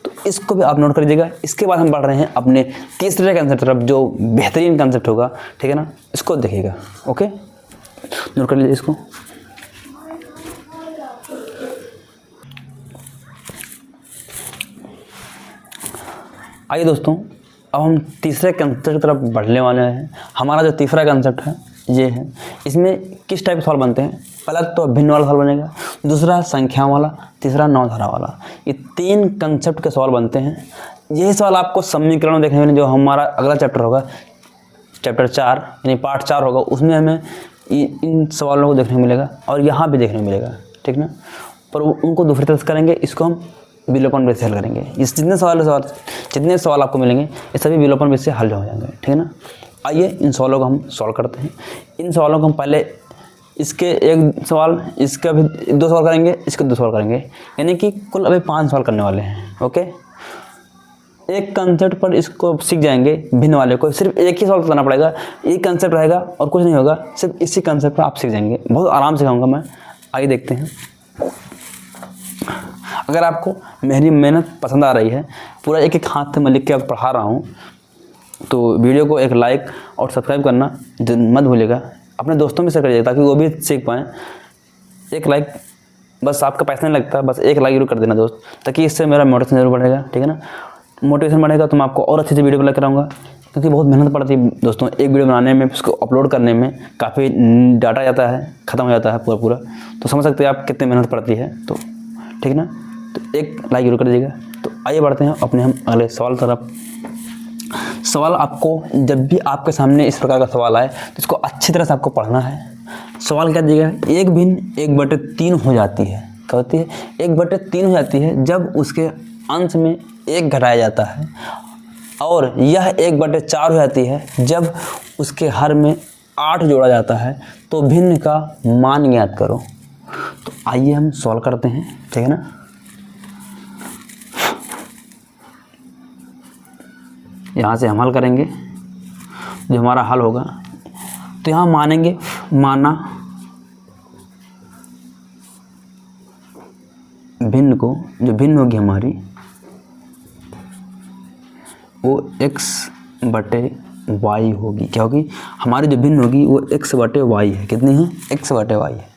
Speaker 1: तो इसको भी आप नोट कर लीजिएगा। इसके बाद हम बढ़ रहे हैं अपने तीसरे कंसेप्ट तरफ, जो बेहतरीन कंसेप्ट होगा। ठीक है ना? इसको देखिएगा। ओके, नोट कर लीजिए इसको। आइए दोस्तों, अब हम तीसरे कंसेप्ट की तरफ बढ़ने वाले हैं। हमारा जो तीसरा कंसेप्ट है ये है, इसमें किस टाइप के सवाल बनते हैं। पहला तो भिन्न वाला सवाल बनेगा, दूसरा संख्या वाला, तीसरा नवधारा वाला। ये 3 कंसेप्ट के सवाल बनते हैं। यही सवाल आपको समीकरण देखने में, जो हमारा अगला चैप्टर होगा, चैप्टर 4 यानी पार्ट 4 होगा, उसमें हमें इन सवालों को देखने को मिलेगा और यहाँ भी देखने को मिलेगा। ठीक ना? पर उनको दूसरी तरह से करेंगे, इसको हम विलोपन बेस से हल करेंगे। इस जितने सवाल आपको मिलेंगे ये सभी विलोपन बेस से हल हो जाएंगे। ठीक है ना? आइए इन सवालों को हम सॉल्व करते हैं। इन सवालों को हम पहले इसके एक सवाल, इसका भी 2 सवाल करेंगे, इसके 2 सवाल करेंगे, यानी कि कुल अभी 5 सवाल करने वाले हैं। ओके, एक कंसेप्ट पर इसको सीख जाएंगे। भिन्न वाले को सिर्फ एक ही सवाल करना पड़ेगा, एक कंसेप्ट रहेगा और कुछ नहीं होगा, सिर्फ इसी कंसेप्ट पर आप सीख जाएंगे। बहुत आराम से सिखाऊंगा मैं। आइए देखते हैं। अगर आपको मेरी मेहनत पसंद आ रही है, पूरा एक हाथ से मैं लिख के आपको पढ़ा रहा हूँ, तो वीडियो को एक लाइक और सब्सक्राइब करना मत भूलिएगा। अपने दोस्तों में शेयर करिएगा ताकि वो भी सीख पाएँ। एक लाइक बस, आपका पैसा नहीं लगता, बस एक लाइक जरूर कर देना दोस्त, ताकि इससे मेरा मोटिवेशन जरूर बढ़ेगा। ठीक है ना? मोटिवेशन बढ़ेगा तो मैं आपको और अच्छी वीडियो लेकर आऊँगा, क्योंकि बहुत मेहनत पड़ती है दोस्तों। एक वीडियो बनाने में, उसको अपलोड करने में काफ़ी डाटा जाता है, ख़त्म हो जाता है पूरा। तो समझ सकते हैं आप कितनी मेहनत पड़ती है। तो ठीक ना? तो एक लाइक जरूर कर दीजिएगा। तो आइए बढ़ते हैं अपने हम अगले सवाल तरफ। सवाल आपको जब भी आपके सामने इस प्रकार का सवाल आए तो इसको अच्छी तरह से आपको पढ़ना है। सवाल क्या दिएगा, एक भिन्न 1/3 हो जाती है। क्या होती है? 1/3 हो जाती है जब उसके अंश में 1 घटाया जाता है, और यह 1/4 हो जाती है जब उसके हर में 8 जोड़ा जाता है। तो भिन्न का मान ज्ञात करो। तो आइए हम सॉल्व करते हैं, ठीक है ना। यहाँ से हम हल करेंगे, जो हमारा हल होगा तो यहाँ मानेंगे, माना भिन्न को, जो भिन्न होगी हमारी वो x बटे y होगी। क्या होगी हमारी जो भिन्न होगी वो x बटे y है। कितनी है? x बटे y है।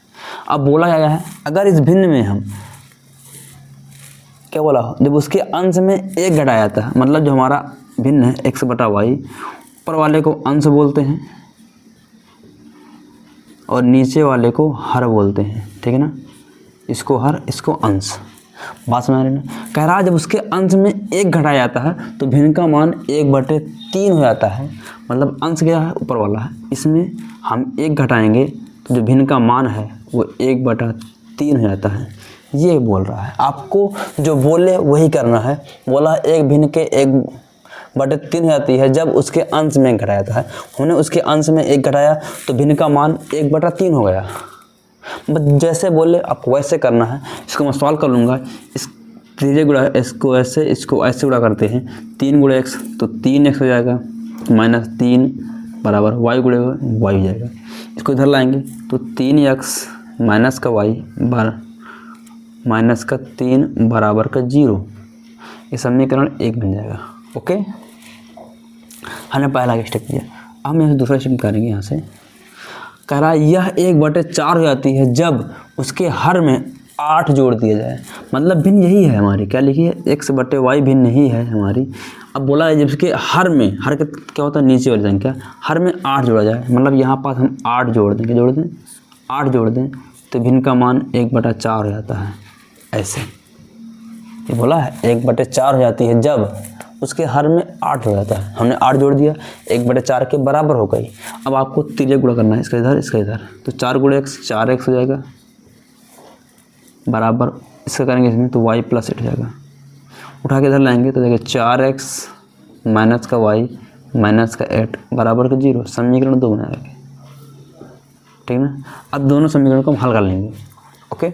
Speaker 1: अब बोला गया है अगर इस भिन्न में हम क्या बोला, जब उसके अंश में एक घटाया जाता है, मतलब जो हमारा भिन्न है x बटा y, ऊपर वाले को अंश बोलते हैं और नीचे वाले को हर बोलते हैं, ठीक है ना। इसको हर, इसको अंश। बात समझ रहे ना। कह रहा है जब उसके अंश में एक घटाया जाता है तो भिन्न का मान 1/3 हो जाता है। मतलब अंश क्या है? ऊपर वाला है, इसमें हम एक घटाएंगे तो जो भिन्न का मान है वो 1/3 हो जाता है। ये बोल रहा है, आपको जो बोले वही करना है। बोला एक भिन्न के 1/3 हो जाती है जब उसके अंश में घटाया जाता है। हमने उसके अंश में एक घटाया तो भिन्न का मान 1/3 हो गया। बस जैसे बोले आपको वैसे करना है। इसको मैं सॉल्व कर लूँगा। इस 3 गुणा इसको ऐसे, इसको ऐसे गुणा करते हैं। 3 गुणे x तो 3x हो जाएगा, -3 बराबर y गुणे y हो जाएगा। इसको इधर लाएंगे तो 3x माइनस का y माइनस का 3 बराबर का 0। ये समीकरण 1 बन जाएगा। ओके, हमने पहला स्टेप किया। अब हम यहाँ दूसरा स्टेप करेंगे। यहाँ से कह रहा है यह 1/4 हो जाती है जब उसके हर में 8 जोड़ दिया जाए। मतलब भिन्न यही है हमारी, क्या लिखिए x बटे y भिन्न ही है हमारी। अब बोला है जब उसके हर में, हर के क्या होता है नीचे वाली संख्या, हर में 8 जोड़ा जाए। मतलब यहाँ पास हम 8 जोड़ दें, क्या जोड़ दें? 8 जोड़ दें तो भिन्न का मान 1/4 हो जाता है। ऐसे ये बोला है 1/4 हो जाती है जब उसके हर में 8 हो जाता है। हमने 8 जोड़ दिया, 1/4 के बराबर हो गई। अब आपको 3 गुणा करना है, इसका इधर, इसका इधर। तो 4 गुणे x 4x हो जाएगा बराबर, इसका करेंगे इसमें तो y + 8 हो जाएगा। उठा के इधर लाएंगे तो देखिए 4x माइनस का y माइनस का 8 बराबर का 0। समीकरण 2 बना रखें, ठीक है ना। अब दोनों समीकरणों को हम हल कर लेंगे। ओके,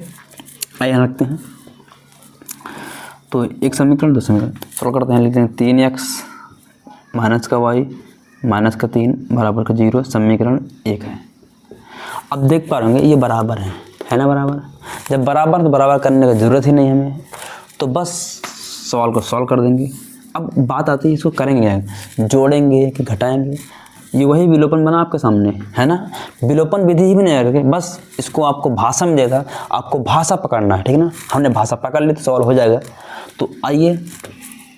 Speaker 1: आइए यहाँ रखते हैं। तो एक समीकरण, दो समीकरण सॉल्व करते हैं। लिखते हैं 3x माइनस का y माइनस का 3 बराबर का 0। समीकरण 1 है। अब देख पा रहे होंगे ये बराबर है ना। बराबर, जब बराबर तो बराबर करने की ज़रूरत ही नहीं हमें, तो बस सवाल को सॉल्व कर देंगे। अब बात आती है इसको करेंगे, जोड़ेंगे कि घटाएंगे। ये वही विलोपन बना आपके सामने, है ना। विलोपन विधि ही नहीं है, बस इसको आपको भाषा में देगा, आपको भाषा पकड़ना है, ठीक है ना। हमने भाषा पकड़ ली तो सवाल हो जाएगा। तो आइए,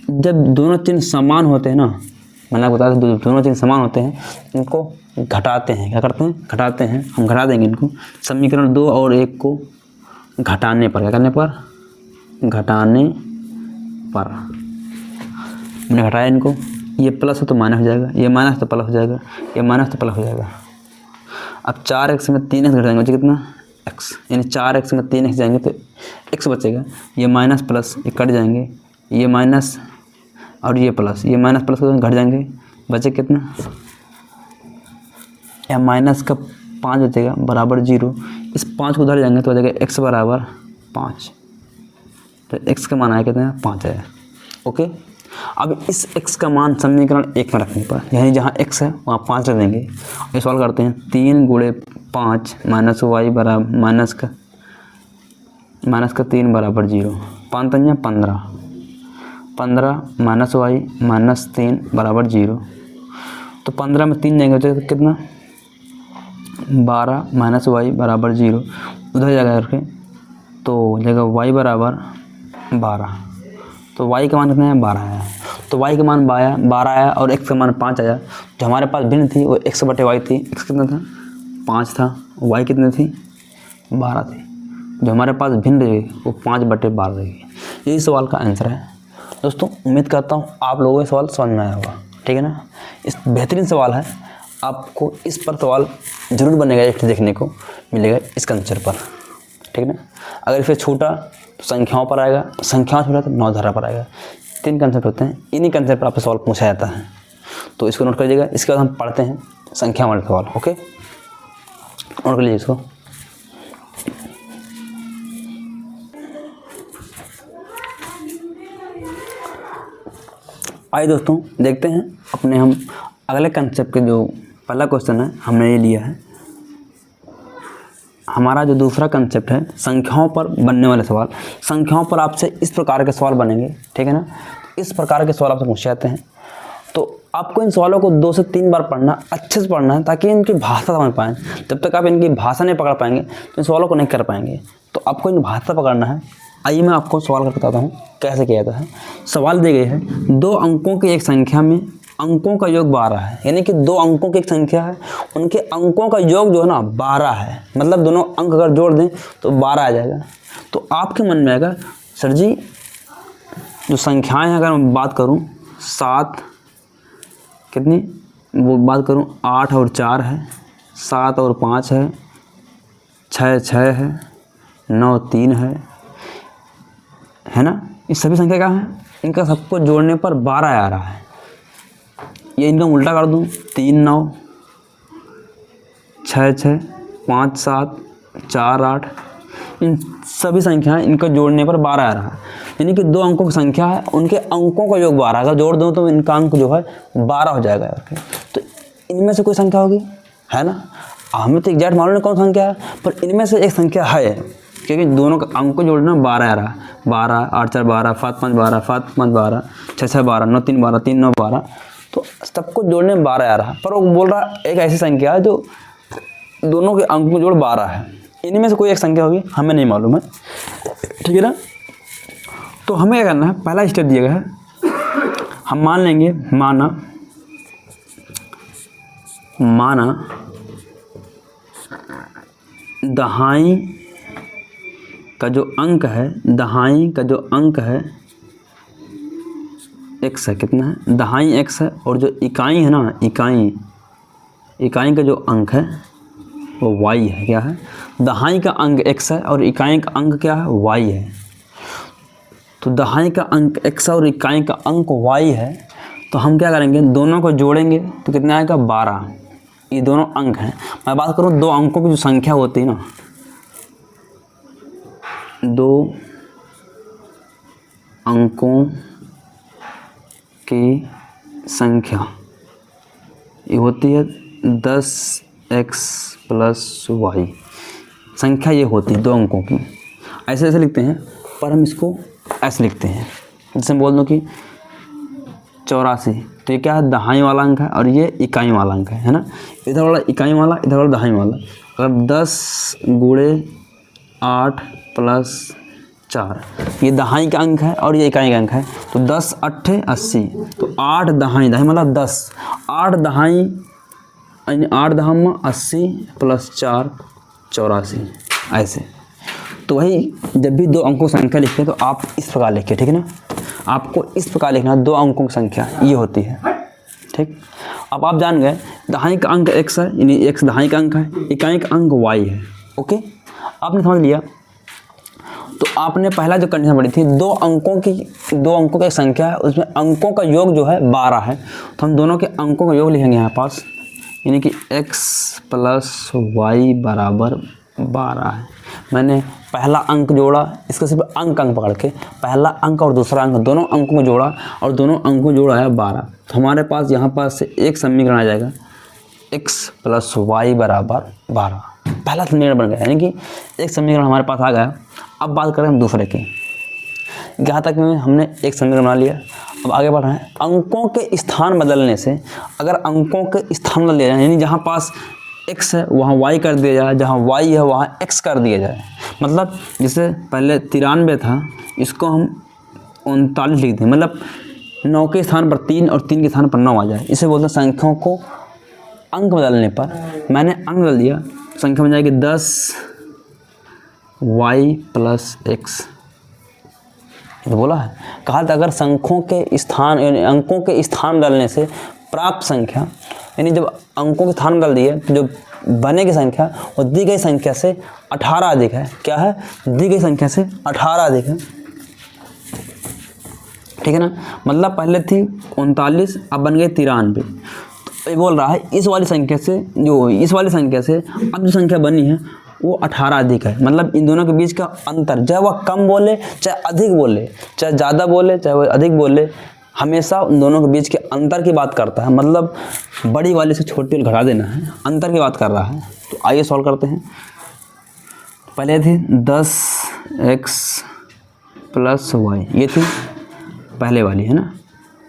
Speaker 1: जब दोनों चिन्ह समान होते हैं ना, मैंने आपको बताया दोनों चिन्ह समान होते हैं, इनको घटाते हैं। क्या करते हैं? घटाते हैं। हम घटा देंगे इनको। समीकरण 2 और 1 को घटाने पर, क्या करने पर? घटाने पर। मैंने घटाया इनको, ये प्लस हो तो माइनस हो जाएगा, ये माइनस तो प्लस हो जाएगा, ये माइनस तो प्लस हो जाएगा। अब 4x में 3x घट जाएंगे, बचे कितना? x। यानी 4x में 3x जाएंगे तो x बचेगा। ये माइनस प्लस ये कट जाएंगे, ये माइनस और ये प्लस, ये माइनस प्लस घट जाएंगे, बचे कितना? या माइनस का 5 बचेगा बराबर 0। इस 5 को उधर जाएंगे तो बचेगा x बराबर 5। तो x का मान आया कितना? 5 है। ओके, अब इस x का मान समीकरण 1 में रखने पर, यानी जहाँ x है वहाँ 5 रख देंगे। ये सॉल्व करते हैं। 3 गुणे 5 माइनस y बराबर माइनस का 3 बराबर 0। 5 तंजा 15, 15 माइनस y माइनस 3 बराबर 0। तो 15 में 3 जाएंगे तो कितना? 12 माइनस y बराबर 0। उधर जगह रखें तो जगह y बराबर 12। तो y का मान कितना है? 12 आया। तो y का मान 12 आया और x का मान 5 आया। जो हमारे पास भिन्न थी वो x बटे y थी। x कितना था? 5 था। y कितनी थी? 12 थी। जो हमारे पास भिन्न रही वो 5/12 रहेगी। यही सवाल का आंसर है। दोस्तों, उम्मीद करता हूँ आप लोगों को सवाल समझ में आया होगा, ठीक है ना। इस बेहतरीन सवाल है, आपको इस पर सवाल जरूर बनेगा, एक देखने को मिलेगा इस कंसेप्ट पर, ठीक है ना। अगर फिर छूटा तो संख्याओं पर आएगा, संख्याओं छूटा तो नौधारा पर आएगा। 3 कंसेप्ट होते हैं, इन्हीं कंसेप्ट पर आपसे सवाल पूछा जाता है, तो इसको नोट कर लीजिएगा। इसके बाद हम पढ़ते हैं संख्या वाले सवाल। ओके, नोट कर लीजिए इसको। आइए दोस्तों देखते हैं अपने हम अगले कंसेप्ट के जो पहला क्वेश्चन है हमने ये लिया है। हमारा जो दूसरा कंसेप्ट है संख्याओं पर बनने वाले सवाल। संख्याओं पर आपसे इस प्रकार के सवाल बनेंगे, ठीक है ना। इस प्रकार के सवाल आपसे पूछे जाते हैं, तो आपको इन सवालों को 2 से 3 बार पढ़ना, अच्छे से पढ़ना है, ताकि इनकी भाषा समझ पाएँ। जब तक आप इनकी भाषा नहीं पकड़ पाएंगे तो इन सवालों को नहीं कर पाएंगे। तो आपको इन भाषा पकड़ना है। आइए मैं आपको सवाल कर बताता हूँ कैसे किया जाता है। सवाल दिए गए हैं 2 अंकों की एक संख्या में अंकों का योग 12 है, यानी कि 2 अंकों की एक संख्या है, उनके अंकों का योग जो है ना 12 है। मतलब दोनों अंक अगर जोड़ दें तो 12 आ जाएगा। तो आपके मन में आएगा सर जी जो संख्याएं हैं, अगर मैं बात करूं 7 कितनी वो बात करूं 8 और 4 है, 7 और 5 है, 6 है, 9 3 है ना। ये सभी संख्या क्या है, इनका सबको जोड़ने पर 12 आ रहा है। ये इनका उल्टा कर दूं 3 9 6 6 5 7 4 8, इन सभी संख्याएं इनको जोड़ने पर 12 आ रहा है। यानी कि 2 अंकों की संख्या है, उनके अंकों का योग 12, अगर जोड़ दूं तो इनका अंक जो है 12 हो जाएगा। तो इनमें से कोई संख्या होगी, है ना। हमें तो एग्जैक्ट मालूम नहीं कौन संख्या है, पर इनमें से एक संख्या है, क्योंकि दोनों का अंक को जोड़ना 12 आ रहा है। 12 8 4 12 7 5 12 7 5 12 6 6 12 9 3 12 3 9 12, तो सबको जोड़ने में 12 आ रहा है। पर वो बोल रहा है एक ऐसी संख्या है जो दोनों के अंक को जोड़ 12 है। इनमें से कोई एक संख्या होगी, हमें नहीं मालूम है, ठीक है ना। तो हमें क्या करना है, पहला स्टेप दिया गया है, हम मान लेंगे माना दहाई का जो अंक है x है, कितना है, दहाई x है, और जो इकाई है ना, इकाई का जो अंक है वो y है। क्या है, दहाई का अंक x है और इकाई का अंक क्या है, y है। तो दहाई का अंक x और इकाई का अंक y है, तो हम क्या करेंगे, दोनों को जोड़ेंगे तो कितना आएगा 12। ये दोनों अंक हैं। मैं बात करूँ 2 अंकों की जो संख्या होती है ना, 2 अंकों की संख्या ये होती है 10x + y। संख्या ये होती है 2 अंकों की। ऐसे लिखते हैं, पर हम इसको ऐसे लिखते हैं, जैसे बोल दो कि 84। तो ये क्या है, दहाई वाला अंक है और ये इकाई वाला अंक है ना। इधर वाला इकाई वाला, इधर वाला दहाई वाला। अगर 10 × 8 + 4, ये दहाई का अंक है और ये इकाई का अंक है, तो 10 8 80। तो 8 दहाई मतलब 10, 8 दहाई 80 + 4 84 ऐसे। तो वही जब भी 2 अंकों की संख्या लिखते हैं तो आप इस प्रकार लिखिए, ठीक है ना। आपको इस प्रकार लिखना, 2 अंकों की संख्या ये होती है, ठीक। अब आप जान गए दहाई का अंक x है, यानी x दहाई का अंक है, इकाई का अंक y है। ओके, आपने समझ लिया। तो आपने पहला जो कंडीशन पढ़ी थी, 2 अंकों की एक संख्या है, उसमें अंकों का योग जो है 12 है, तो हम दोनों के अंकों का योग लिखेंगे यहाँ पास, यानी कि x + y = 12 है। मैंने पहला अंक जोड़ा, इसको सिर्फ अंक पकड़ के पहला अंक और दूसरा अंक दोनों अंकों को जोड़ा, और दोनों अंकों को जोड़ा है 12। तो हमारे पास यहाँ पास से एक समीकरण आ जाएगा, x + y = 12। पहला समीकरण बन गया, यानी कि एक समीकरण हमारे पास आ गया। अब बात करें हम दूसरे की। यहाँ तक में हमने एक समीकरण बना लिया, अब आगे बढ़ रहे हैं। अंकों के स्थान बदलने से, अगर अंकों के स्थान बदल दिया जाए, यानी जहाँ पास x है वहाँ y कर दिया जाए, जहाँ y है वहाँ x कर दिया जाए। मतलब जैसे पहले 93 था, इसको हम 39 लिख दें, मतलब 9 के स्थान पर 3 और 3 के स्थान पर 9 आ जाए। इसे बोलते हैं संख्याओं को अंक बदलने पर। मैंने अंक बदल दिया, संख्या बन जाएगी 10y + x। ये बोला है, कहा था अगर संख्यों के स्थान यानी अंकों के स्थान बदलने से प्राप्त संख्या, यानी जब अंकों के स्थान बदल दिए तो जो बनेगी संख्या वो दी गई संख्या से 18 अधिक है। क्या है, दी गई संख्या से 18 अधिक है, ठीक है ना। मतलब पहले थी 39, अब बन गई 93। तो ये बोल रहा है इस वाली संख्या से अब जो संख्या बनी है वो 18 अधिक है। मतलब इन दोनों के बीच का अंतर, चाहे वह कम बोले चाहे अधिक बोले, चाहे ज़्यादा बोले चाहे वह अधिक बोले, हमेशा उन दोनों के बीच के अंतर की बात करता है, मतलब बड़ी वाली से छोटी वाली घटा देना है, अंतर की बात कर रहा है। तो आइए सॉल्व करते हैं। पहले थी 10x प्लस वाई, ये थी पहले वाली है ना।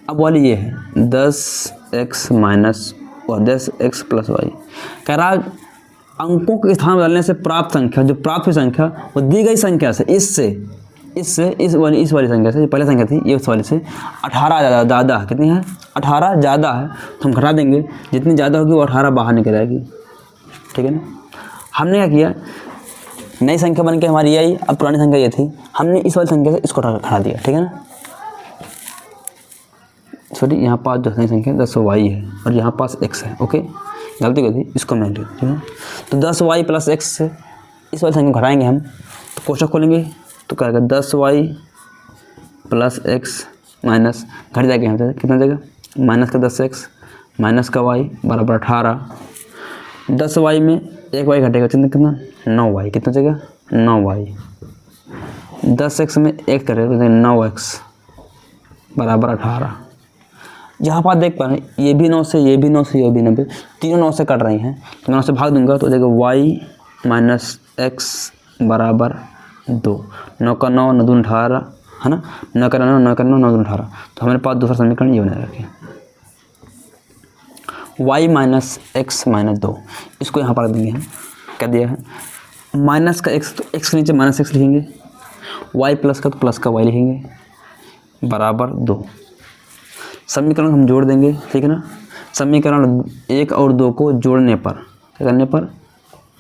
Speaker 1: अब वाली ये है 10x minus 10x plus Y. कह रहा अंकों के स्थान बदलने से प्राप्त संख्या, जो प्राप्त हुई संख्या वो दी गई संख्या से इस वाली संख्या से, जो पहले संख्या थी ये उस वाली से 18 ज़्यादा है। कितनी है? 18 ज़्यादा है, तो हम घटा देंगे, जितनी ज़्यादा होगी वो 18 बाहर निकल आएगी। ठीक है ना। हमने क्या किया, नई संख्या बन के हमारी आई, अब पुरानी संख्या ये थी, हमने इस वाली संख्या से इसको घटा दिया। ठीक है ना। सॉरी, यहाँ पास जो नई संख्या 10y है और यहाँ पास x है। ओके, गलती कर दी, इसको मैं लिख। ठीक है। तो 10y प्लस x से इस वाली संख्या घटाएंगे हम, तो कोष्ठक खोलेंगे तो क्या आएगा 10y प्लस x माइनस, घट जाएगा यहाँ से, कितना जाएगा माइनस का 10x माइनस का y बराबर 18। 10y में एक y घटेगा, कितना 9y, कितना जाएगा 9y। 10x में एक करेगा 9x बराबर 18। यहाँ पर देख पा रहे हैं ये भी 9 से, ये भी 9 से, ये भी 9 से, तीनों 9 से कट रही हैं, तो मैं 9 से भाग दूंगा तो देखो y माइनस x बराबर 2। 9 का 9, 9 दूनी 18 है ना, 9 का 9, 9 का 9, 9 दूनी 18। तो हमारे पास दूसरा समीकरण ये बना रखे y माइनस x माइनस 2, इसको यहाँ पर रख देंगे हम। क्या दिया है माइनस का x, तो x के नीचे माइनस x लिखेंगे, y प्लस का तो प्लस का y लिखेंगे बराबर 2। समीकरण हम जोड़ देंगे। ठीक है ना। समीकरण 1 और 2 को जोड़ने पर, क्या करने पर,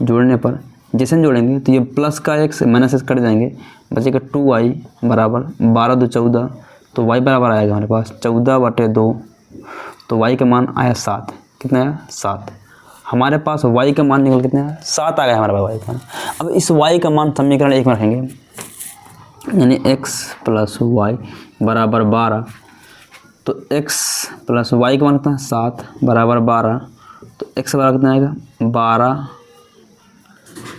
Speaker 1: जोड़ने पर जैसे जोड़ेंगे तो ये प्लस का x माइनस x कट जाएंगे, बचेगा 2y बराबर 12 2 14। तो y बराबर आएगा हमारे पास 14/2, तो y का मान आया 7। कितना आया 7। हमारे पास y का मान निकल कितना आया 7 आ गया हमारे पास y का मान। अब इस y का मान समीकरण 1 में रखेंगे, यानी x प्लस वाई बराबर 12। तो x प्लस वाई का मान कितना 7 बराबर 12, तो x बराबर कितना आएगा 12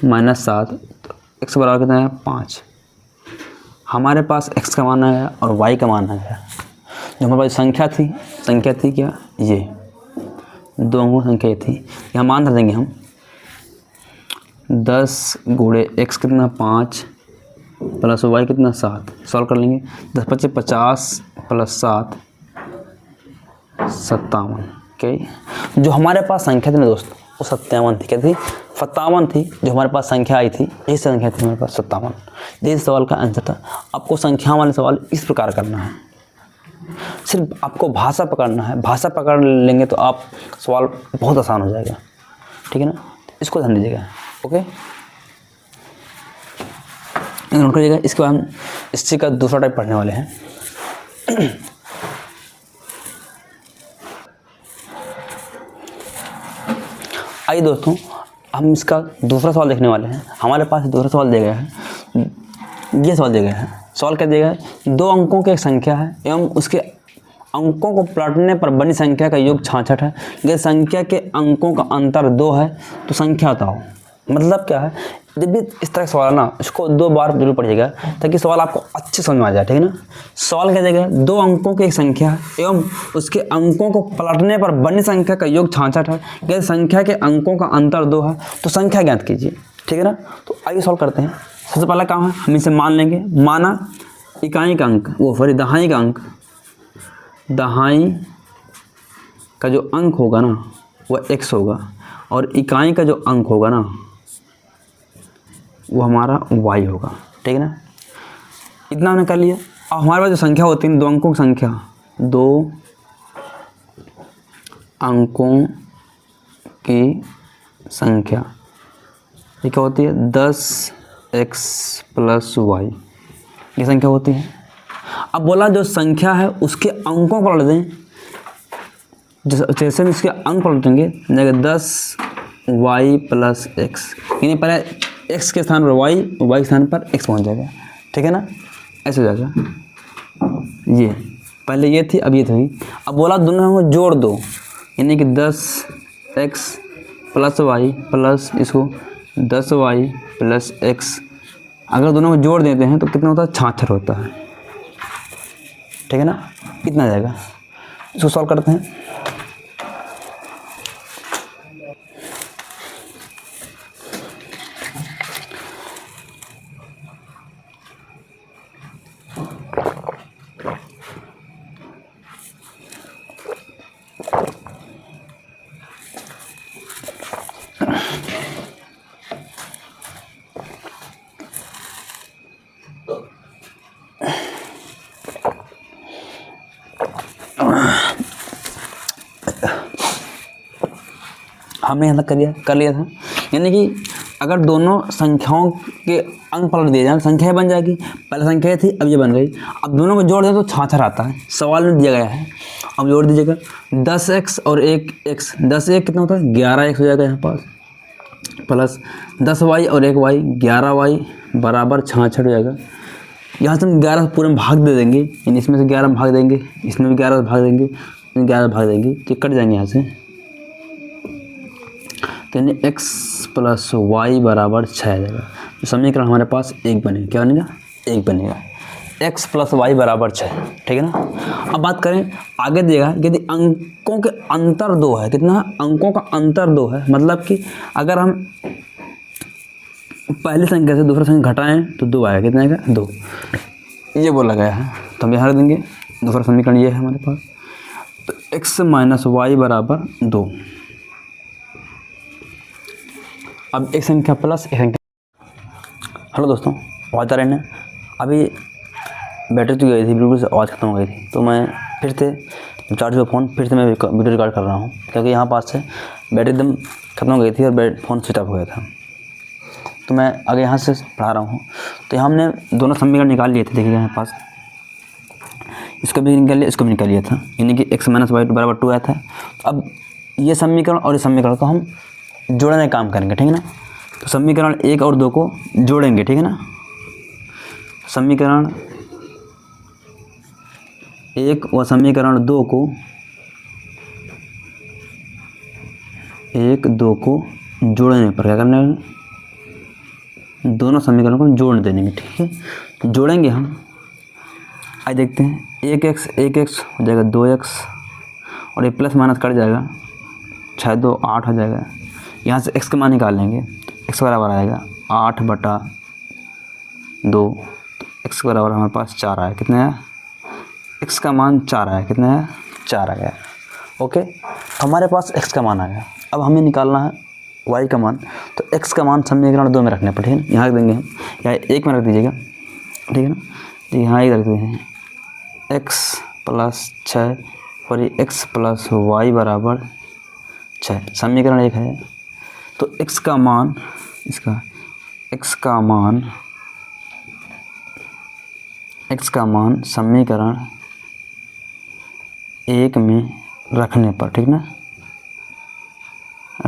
Speaker 1: माइनस 7, तो x बराबर कितना आएगा 5। हमारे पास x का मान आया और y का मान आया। जो हमारे पास संख्या थी क्या, ये 2 अंकों संख्या थी, यहाँ मान रख देंगे हम 10 गुणे x कितना 5 प्लस वाई कितना 7। सॉल्व कर लेंगे, 10 × 25 50 प्लस 7 57। ओके, जो हमारे पास संख्या थी ना दोस्त वो 57 थी। क्या थी 57 थी, जो हमारे पास संख्या आई थी, यही संख्या थी हमारे पास 57। यही सवाल का आंसर था। आपको संख्या वाले सवाल इस प्रकार करना है, सिर्फ आपको भाषा पकड़ना है। भाषा पकड़ लेंगे तो आप सवाल बहुत आसान हो जाएगा। ठीक है ना। इसको ध्यान दीजिएगा। ओके, नोट करिएगा। इसके बाद हम हिस्ट्री का दूसरा टाइप पढ़ने वाले हैं। आइए दोस्तों, हम इसका दूसरा सवाल देखने वाले हैं। हमारे पास दूसरा सवाल दिया गया है, ये सवाल दिया गया है। सवाल क्या दिया गया है, 2 अंकों की एक संख्या है एवं उसके अंकों को पलटने पर बनी संख्या का योग 66 है। यदि संख्या के अंकों का अंतर 2 है तो संख्या बताओ। मतलब क्या है, जब भी इस तरह का सवाल ना, इसको 2 बार जरूर पढ़िएगा ताकि सवाल आपको अच्छे समझ में आ जाए। ठीक है ना। सवाल क्या देगा, 2 अंकों की एक संख्या है एवं उसके अंकों को पलटने पर बनी संख्या का योग 66 है। यदि संख्या के अंकों का अंतर 2 है तो संख्या ज्ञात कीजिए। ठीक है ना। तो आइए सॉल्व करते हैं। सबसे पहला काम है, हम इसे मान लेंगे। माना इकाई का अंक, दहाई का अंक, दहाई का जो अंक होगा ना वह x होगा और इकाई का जो अंक होगा ना वो हमारा y होगा। ठीक है ना। इतना हमने कर लिया। अब हमारे पास जो संख्या होती है 2 अंकों की संख्या, 2 अंकों की संख्या, ये क्या होती है 10x प्लस y, ये संख्या होती है। अब बोला जो संख्या है उसके अंकों को पलट दें, जैसे इसके अंक पलटेंगे 10y प्लस x, यानी पहले x के स्थान पर y के स्थान पर x पहुंच जाएगा। ठीक है ना। ऐसे हो जाएगा, ये पहले ये थी अब ये थी। अब बोला दोनों को जोड़ दो, यानी कि 10x प्लस y प्लस इसको 10y प्लस x, अगर दोनों को जोड़ देते हैं तो कितना होता है 66 होता है। ठीक है ना, इतना आ जाएगा। इसको सॉल्व करते हैं। हमने यहाँ तक कर लिया था। यानी कि अगर दोनों संख्याओं के अंक पलट दिए जाए, संख्या बन जाएगी। पहले संख्या थी, अब ये बन गई। अब दोनों को जोड़ दें तो छाछर आता है, सवाल में दिया गया है। अब जोड़ दीजिएगा 10x और 1x, 10 कितना होता है 11x हो जाएगा यहाँ पास, प्लस 10y और 1y 11y बराबर 66 हो जाएगा। यहाँ से हम 11 पूरे में भाग दे देंगे, यानी इसमें से 11 भाग देंगे, इसमें भी 11 भाग देंगे, 11 भाग देंगे, तो कट जाएंगे यहाँ से। तो यानी x प्लस वाई बराबर 6 आ जाएगा। तो समीकरण हमारे पास 1 बनेगा। क्या बनेगा? 1 बनेगा। x प्लस वाई बराबर 6, ठीक है ना। अब बात करें आगे दिएगा, यदि अंकों के अंतर 2 है, कितना है? अंकों का अंतर 2 है, मतलब कि अगर हम पहली संख्या से दूसरा संख्या घटाएं तो 2 आएगा। कितना आएगा? 2। ये बोला गया है, तो हम यहाँ रख देंगे। दूसरा समीकरण ये है हमारे पास। तो x माइनस वाई बराबर 2। अब एक संख्या प्लस एक संख्या। हेलो दोस्तों, आवाज़ आ रही है? अभी बैटरी तो गई थी, बिल्कुल से आवाज़ खत्म हो गई थी, तो मैं फिर से चार्ज हुआ फ़ोन, फिर से मैं वीडियो रिकॉर्ड कर रहा हूँ, क्योंकि यहाँ पास से बैटरी एकदम खत्म हो गई थी और फ़ोन स्विच ऑफ हो गया था। तो मैं आगे यहाँ से पढ़ा रहा हूँ। तो यहाँ हमने दोनों समीकरण निकाल लिए थे, देखिए यहाँ पास इसका भी निकाल लिया, इसको भी निकाल लिया था, यानी कि x माइनस वाई बराबर 2 आया था। तो अब ये समीकरण और इस समीकरण को हम जोड़ने का काम करेंगे, ठीक है ना। तो समीकरण 1 और 2 को जोड़ेंगे, ठीक है ना। समीकरण 1 व समीकरण 2 को 1, 2 को जोड़ने पर क्या करना है? दोनों समीकरणों को जोड़ देने में, ठीक है। तो जोड़ेंगे हम, आज देखते हैं। 1x हो जाएगा 2x, और ये प्लस माइनस कट जाएगा, 6 2 8 हो जाएगा। यहाँ से x का मान निकाल लेंगे, तो x बराबर आएगा 8/2। तो x बराबर हमारे पास 4 आया। कितना आया? x का मान 4 आया। कितना आया? 4 आ गया। ओके, हमारे पास x का मान आ गया। अब हमें निकालना है y का मान। तो x का मान समीकरण 2 में रखने पर, ठीक है। यहाँ रख देंगे हम, या 1 में रख दीजिएगा, ठीक है ना। तो यहाँ 1 रखते हैं, x प्लस 6 और ये x प्लस वाई बराबर 6, समीकरण 1 है। तो x का मान, इसका x का मान समीकरण 1 में रखने पर, ठीक ना,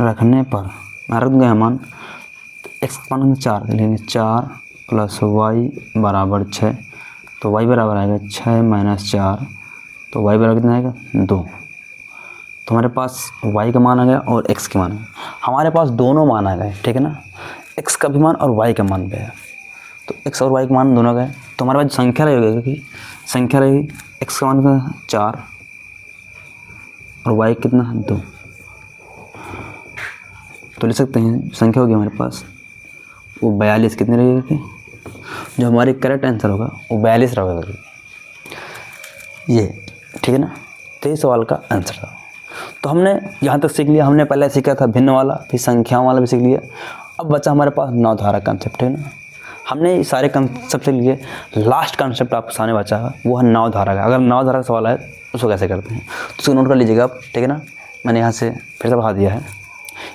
Speaker 1: रखने पर मैं रख दूँगा मान। तो x का मान 4 लेंगे, 4 प्लस वाई बराबर 6। तो y बराबर आएगा 6 माइनस 4, तो y बराबर कितना आएगा? 2। तो हमारे पास y का मान आ गया और x का मान आ गया। हमारे पास दोनों मान आ गए, ठीक है ना। x का भी मान और y का मान गया। तो x और y का मान दोनों गए। तो हमारे पास संख्या रहेगी, कि संख्या रहेगी x का मान कितना? 4 और y कितना? 2। तो लिख सकते हैं संख्या होगी हमारे पास वो 42। कितनी रहेगी? जो हमारी करेक्ट आंसर होगा वो 42 रहेगा, ये, ठीक है ना। तो ये सवाल का आंसर था। तो हमने यहाँ तक सीख लिया। हमने पहले सीखा था भिन्न वाला, फिर संख्याओं वाला भी सीख लिया। अब बचा हमारे पास नवधारा कंसेप्ट, है ना। हमने सारे कंसेप्ट सीख लिए। लास्ट कंसेप्ट आपके सामने बचा है, वो है नवधारा का। अगर नवधारा का सवाल है उसको कैसे करते हैं तो उसको नोट कर लीजिएगा आप, ठीक है ना। मैंने यहाँ से फिर से बढ़ा दिया है।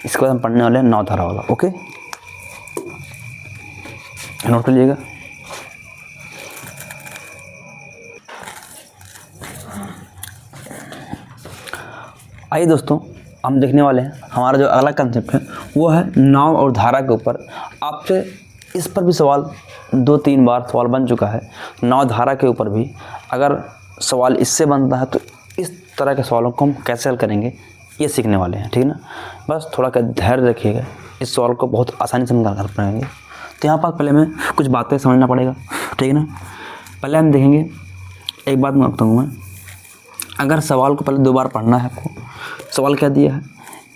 Speaker 1: इसके बाद हम पढ़ने वाले हैं नवधारा वाला। ओके, नोट कर लीजिएगा। आइए दोस्तों, हम देखने वाले हैं हमारा जो अगला कंसेप्ट है वो है नाव और धारा के ऊपर। आपसे इस पर भी सवाल 2-3 बार सवाल बन चुका है। नाव धारा के ऊपर भी अगर सवाल इससे बनता है तो इस तरह के सवालों को हम कैसे हल करेंगे ये सीखने वाले हैं, ठीक है ना। बस थोड़ा का धैर्य रखिएगा, इस सवाल को बहुत आसानी से हम कर पाएंगे। तो यहाँ पर पहले हमें कुछ बातें समझना पड़ेगा, ठीक है ना। पहले हम देखेंगे एक बात मैं बताऊँ, मैं अगर सवाल को पहले 2 बार पढ़ना है आपको। सवाल क्या दिया है,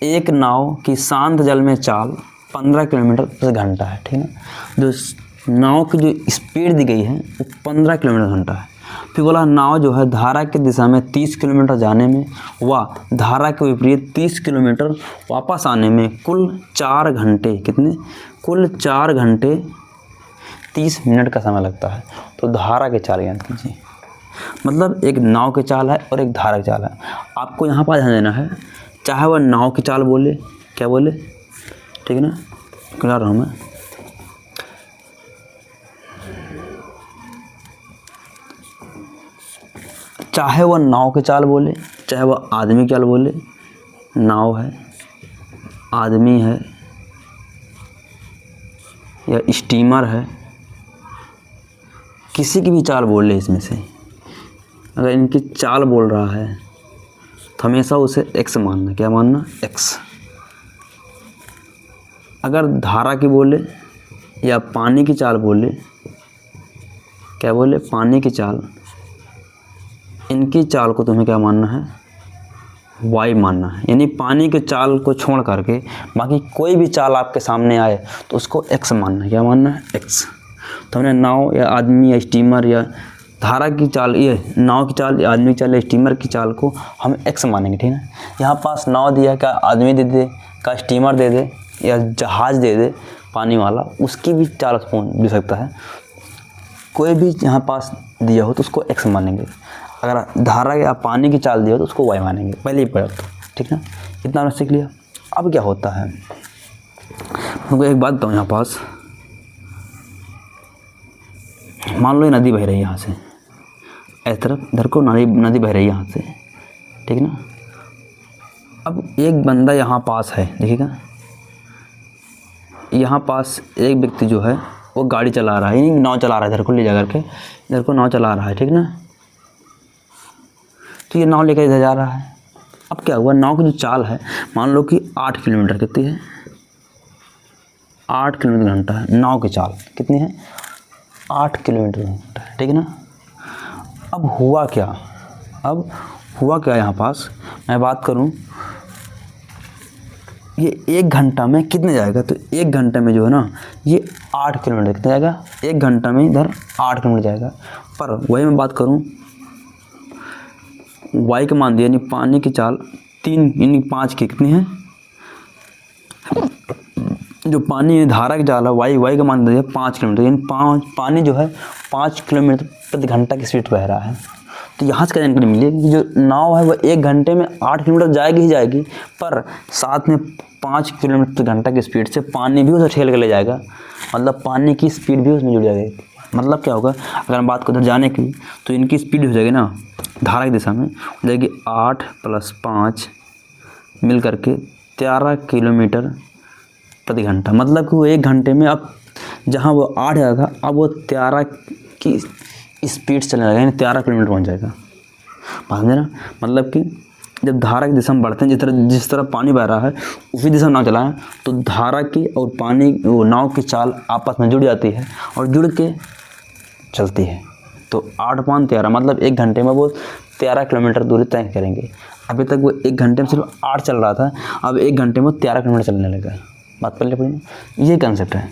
Speaker 1: एक नाव की शांत जल में चाल 15 किलोमीटर प्रति घंटा है, ठीक है ना। जो नाव की जो स्पीड दी गई है वो 15 किलोमीटर घंटा है। फिर बोला नाव जो है धारा की दिशा में 30 किलोमीटर जाने में व धारा के विपरीत 30 किलोमीटर वापस आने में कुल 4 घंटे, कितने, कुल 4 घंटे 30 मिनट का समय लगता है। तो धारा की चाल ज्ञात कीजिए। मतलब एक नाव की चाल है और एक धारा की चाल है। आपको यहाँ पर ध्यान देना है, चाहे वह नाव की चाल बोले, क्या बोले, ठीक है ना, करा रहा हूँ मैं, चाहे वह नाव की चाल बोले, चाहे वह आदमी की चाल बोले, नाव है, आदमी है या स्टीमर है, किसी की भी चाल बोल ले इसमें से, अगर इनकी चाल बोल रहा है तो हमेशा उसे एक्स मानना। क्या मानना, एक्स। अगर धारा की बोले या पानी की चाल बोले, क्या बोले, पानी की चाल, इनकी चाल को तुम्हें क्या मानना है, वाई मानना है। यानी पानी के चाल को छोड़ करके बाकी कोई भी चाल आपके सामने आए तो उसको एक्स मानना है। क्या मानना है, एक्स। तो हमने नाव या आदमी या स्टीमर या धारा की चाल, ये नाव की चाल या आदमी की चाल या स्टीमर की चाल को हम एक्स मानेंगे, ठीक है। यहाँ पास नाव दिया, क्या आदमी दे दे, क्या स्टीमर दे दे या जहाज़ दे दे पानी वाला, उसकी भी चाल दे सकता है। कोई भी यहाँ पास दिया हो तो उसको एक्स मानेंगे। अगर धारा या पानी की चाल दिया हो तो उसको वाई मानेंगे। पहले ही पढ़ा तो, ठीक है, इतना हमने सीख लिया। अब क्या होता है, तुमको एक बात बताऊँ, यहाँ पास मान लो ये नदी बह रही है यहाँ से, इस तरफ इधर को नदी बह रही है यहाँ से, ठीक है ना। अब एक बंदा यहाँ पास है, देखिएगा, यहाँ पास एक व्यक्ति जो है वो गाड़ी चला रहा है, यानी नाव चला रहा है, इधर को ले जा करके, इधर को नाव चला रहा है, ठीक ना। तो ये नाव लेकर इधर जा रहा है। अब क्या हुआ, नाव की जो चाल है मान लो कि 8 किलोमीटर, कितनी है, 8 किलोमीटर घंटा है। नाव की चाल कितनी है, 8 किलोमीटर घंटा है, ठीक है ना। अब हुआ क्या यहाँ पास, मैं बात करूँ, ये 1 घंटा में कितने जाएगा, तो 1 घंटे में जो है ना ये 8 किलोमीटर कितना जाएगा, 1 घंटा में इधर 8 किलोमीटर जाएगा। पर वही मैं बात करूँ वाई का मान दिया, यानी पानी की चाल 3 यानी 5 की कितनी है, जो पानी धारा की चाल है वाई का मान दिया 5 किलोमीटर, यानी पानी जो है 5 किलोमीटर प्रति घंटा की स्पीड बह रहा है। तो यहाँ से क्या जानकारी मिली कि जो नाव है वह 1 घंटे में 8 किलोमीटर जाएगी ही जाएगी, पर साथ में 5 किलोमीटर प्रति घंटा की स्पीड से पानी भी उसे ठेल कर ले जाएगा। मतलब पानी की स्पीड भी उसमें जुड़ जाएगी। मतलब क्या होगा, अगर हम बात को उधर जाने की तो इनकी स्पीड हो जाएगी ना धारा की दिशा में, हो जाएगी 8 + 5 मिल करके 13 किलोमीटर प्रति घंटा। मतलब कि वो 1 घंटे में अब जहाँ वो 8 जाता था अब वो 13 की स्पीड चलने लगेगा, यानी 13 किलोमीटर पहुँच जाएगा। समझे ना। मतलब कि जब धारा की दिशा में बढ़ते हैं, जिस तरह पानी बह रहा है उसी दिशा में नाव चलाएं तो धारा की और पानी वो नाव की चाल आपस में जुड़ जाती है और जुड़ के चलती है। तो 8 × 5 = 13, मतलब 1 घंटे में वो 13 किलोमीटर दूरी तय करेंगे। अभी तक वो 1 घंटे में सिर्फ 8 चल रहा था, अब 1 घंटे में 13 किलोमीटर चलने लगा। बात पहले पड़ी ना, ये कंसेप्ट है।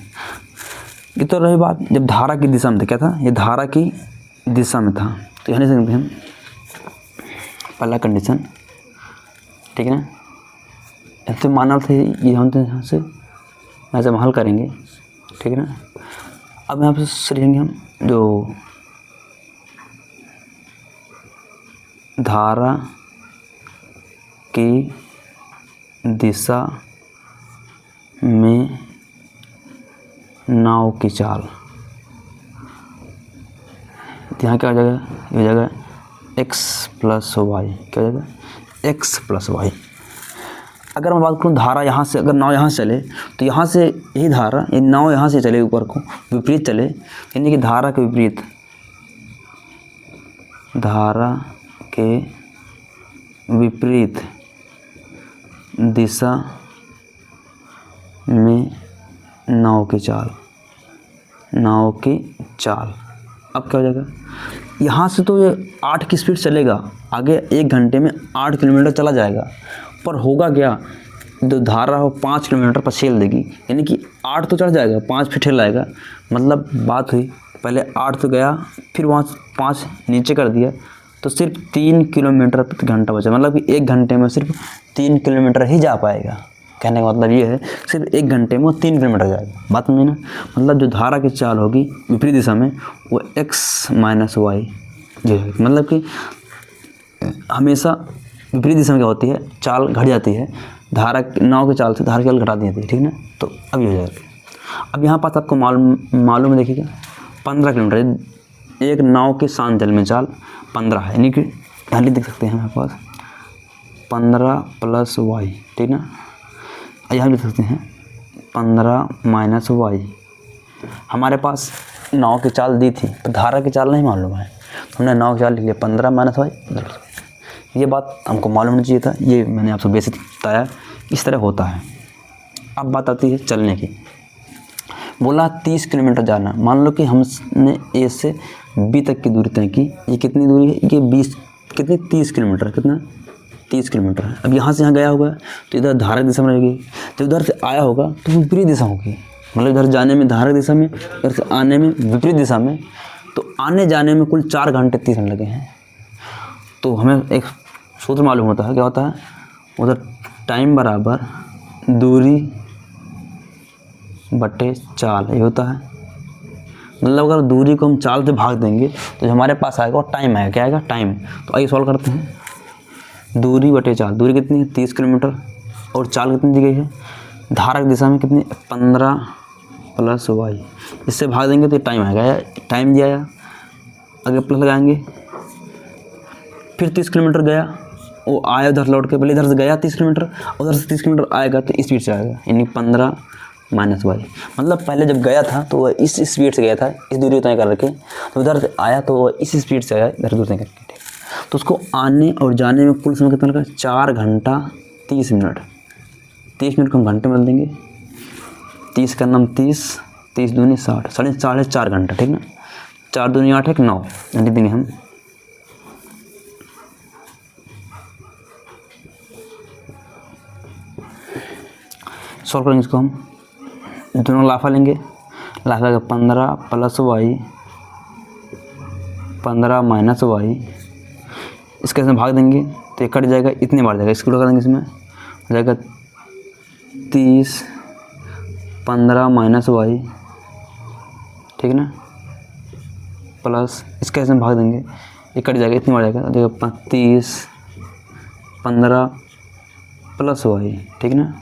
Speaker 1: ये तो रही बात जब धारा की दिशा में था, क्या था, ये धारा की दिशा में था। तो यहाँ से हम पहला कंडीशन, ठीक है ना, ऐसे माना थे ये हम यहाँ से ऐसे हम हल करेंगे, ठीक है ना। अब यहाँ पे सीखेंगे हम जो धारा की दिशा में नाव की चाल, यहाँ क्या हो जाएगा, ये हो जाएगा x + y, क्या हो जाएगा x + y। अगर मैं बात करूँ धारा यहाँ से, अगर नाव यहाँ से चले तो यहाँ से यही धारा, ये नाव यहाँ से चले ऊपर को विपरीत चले, यानी कि धारा के विपरीत, धारा के विपरीत दिशा में नाव की चाल, नाव की चाल। अब क्या हो जाएगा, यहाँ से तो ये 8 की स्पीड चलेगा, आगे 1 घंटे में 8 किलोमीटर चला जाएगा, पर होगा क्या, जो धारा हो 5 किलोमीटर पर छेल देगी, यानी कि 8 तो चढ़ जाएगा, 5 फिर ठेल आएगा। मतलब बात हुई, पहले 8 तो गया, फिर वहाँ 5 नीचे कर दिया, तो सिर्फ 3 किलोमीटर प्रति घंटा बचा। मतलब कि 1 घंटे में सिर्फ 3 किलोमीटर ही जा पाएगा। कहने का मतलब ये है सिर्फ 1 घंटे में वो 3 किलोमीटर जाएगा। बात में ना, मतलब जो धारा की चाल होगी विपरीत दिशा में वो x माइनस वाई जो है, मतलब कि हमेशा विपरीत दिशा में क्या होती है, चाल घट जाती है। धारा नाव की चाल से धारा की चाल घटा दी जाती है, ठीक ना। तो अब ये हो जाएगा। अब यहाँ पास आपको मालूम है, देखिएगा 15 किलोमीटर, एक नाव के शांत जल में चाल 15 है, यानी कि यहाँ देख सकते हैं हमारे पास 15 प्लस वाई, ठीक ना। यहाँ लिख सकते हैं 15 माइनस वाई। हमारे पास नाव की चाल दी थी, तो धारा की चाल नहीं मालूम है, तो हमने नाव की चाल लिख लिया 15 माइनस वाई। ये बात हमको मालूम नहीं चाहिए था, ये मैंने आपसे बेसिक बताया, इस तरह होता है। अब बात आती है चलने की। बोला 30 किलोमीटर जाना। मान लो कि हमने ए से बी तक की दूरी तय की। ये कितनी दूरी है, ये 30 किलोमीटर, कितना 30 किलोमीटर है। अब यहाँ से यहाँ गया होगा तो इधर धारा दिशा में रहेगी, जब उधर से आया होगा तो विपरीत दिशा होगी। मतलब इधर जाने में धारा दिशा में, इधर से आने में विपरीत दिशा में। तो आने जाने में कुल 4 घंटे 30 मिनट लगे हैं। तो हमें एक सूत्र मालूम होता है, क्या होता है, उधर टाइम बराबर दूरी बटे चाल, ये होता है। मतलब अगर दूरी को हम चाल से भाग देंगे तो जो हमारे पास आएगा वो टाइम आएगा। क्या आएगा, टाइम। तो आइए सॉल्व करते हैं। दूरी बटे चाल, दूरी कितनी है 30 किलोमीटर, और चाल कितनी दी गई है, धारा की दिशा में कितनी 15 प्लस वाई। इससे भाग देंगे तो टाइम आएगा, टाइम दिया है, आगे प्लस लगाएंगे। फिर 30 किलोमीटर गया, वो आया उधर लौट के, पहले इधर से गया 30 किलोमीटर, उधर से 30 किलोमीटर आएगा तो इस स्पीड से आएगा, यानी 15 माइनस वाई। मतलब पहले जब गया था तो वह इस स्पीड से गया था, इस दूरी तय कर रखे, तो उधर से आया तो वह इस स्पीड से आया, इधर दूर तय करके, ठीक। तो उसको आने और जाने में कुल समय कितना लगा, 4 घंटा 30 मिनट। 30 मिनट को हम घंटे में बदल देंगे, 30 का नाम 30, 30 दूनी 60, 4.5 घंटा, ठीक ना। 4 दूनी 8, 1 9, यानी देंगे हम सॉल्व करेंगे इसको। हम दोनों लाफा लेंगे, लाफा का 15 प्लस वाई 15 माइनस वाई, इसके इसमें भाग देंगे तो ये कट जाएगा, इतने बार जाएगा, इसको लगा देंगे, इसमें हो जाएगा 30 15 माइनस वाई, ठीक ना, प्लस इसके इसमें भाग देंगे, ये कट जाएगा, इतनी बार जाएगा, हो जाएगा 30 15 प्लस वाई, ठीक ना,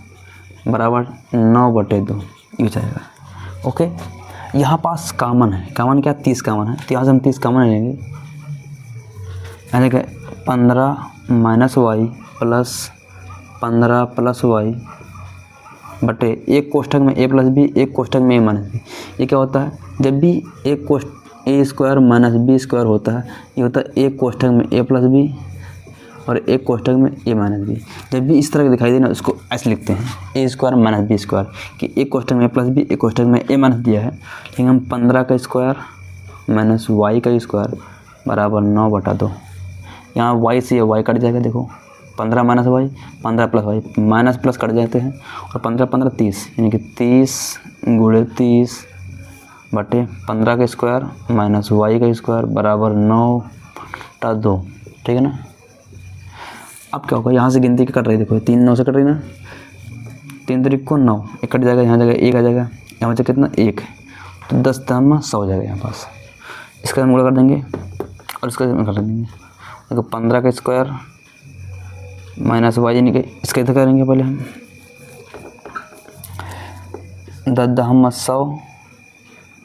Speaker 1: बराबर 9/2, ये हो जाएगा। ओके, यहाँ पास कामन है, कामन क्या, 30 कामन है, तो यहाँ से हम 30 कामन लेंगे, यहाँ देखिए 15 minus Y plus 15 plus Y बटे एक कोष्ठक में ए प्लस बी, एक कोष्ठक में ए माइनस बी। ये क्या होता है, जब भी एक ए स्क्वायर माइनस बी स्क्वायर होता है, ये होता है एक कोष्ठक में ए प्लस बी और एक कोष्ठक में ए माइनस बी। जब भी इस तरह का दिखाई दे ना, उसको ऐसे लिखते हैं, ए स्क्वायर माइनस बी स्क्वायर, कि एक कोष्ठक में ए प्लस बी, एक कोष्ठक में ए माइनस दिया है, लेकिन हम 15 का स्क्वायर माइनस वाई का स्क्वायर बराबर 9/2। यहाँ वाई से वाई कट जाएगा, देखो 15 minus Y, 15 plus Y, minus plus cut जाते हैं, और 15 15 30, यानी कि 30 गुणे 30 बटे 15 का स्क्वायर माइनस वाई का स्क्वायर बराबर 9/2, ठीक है ना। अब क्या होगा, यहाँ से गिनती कट रही है, देखो 3 9 से कट रही ना, 3 3 को 9, एक कट जाएगा, यहाँ जाएगा 1 आ जाएगा, यहाँ बचा कितना 1, तो 10 10 100 हो जाएगा यहाँ पास। इसका हम गुणा कर देंगे और इसका कर देंगे, देखो 15 का स्क्वायर माइनस वाई, यानी कि इसका इधर करेंगे पहले हम 10 10 100,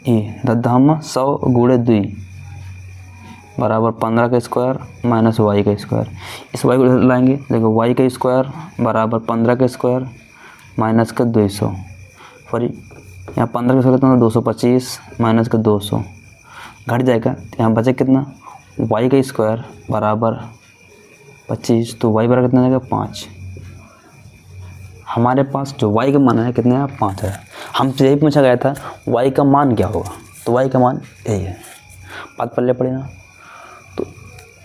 Speaker 1: ये 10 10 100 गुणे 2 बराबर 15 का स्क्वायर माइनस वाई का स्क्वायर। इस वाई को लाएंगे, देखो वाई का स्क्वायर बराबर 15 का स्क्वायर माइनस का 200, सॉरी यहाँ 15 का स्क्वायर कितना 225 माइनस का 200 घट जाएगा, तो यहाँ बचे कितना वाई का स्क्वायर बराबर 25, तो वाई बराबर कितना जाएगा 5। हमारे पास जो वाई का मान है कितना है 5 है। हमसे यही पूछा गया था वाई का मान क्या होगा, तो वाई का मान यही है। बात पल्ले पड़ी ना।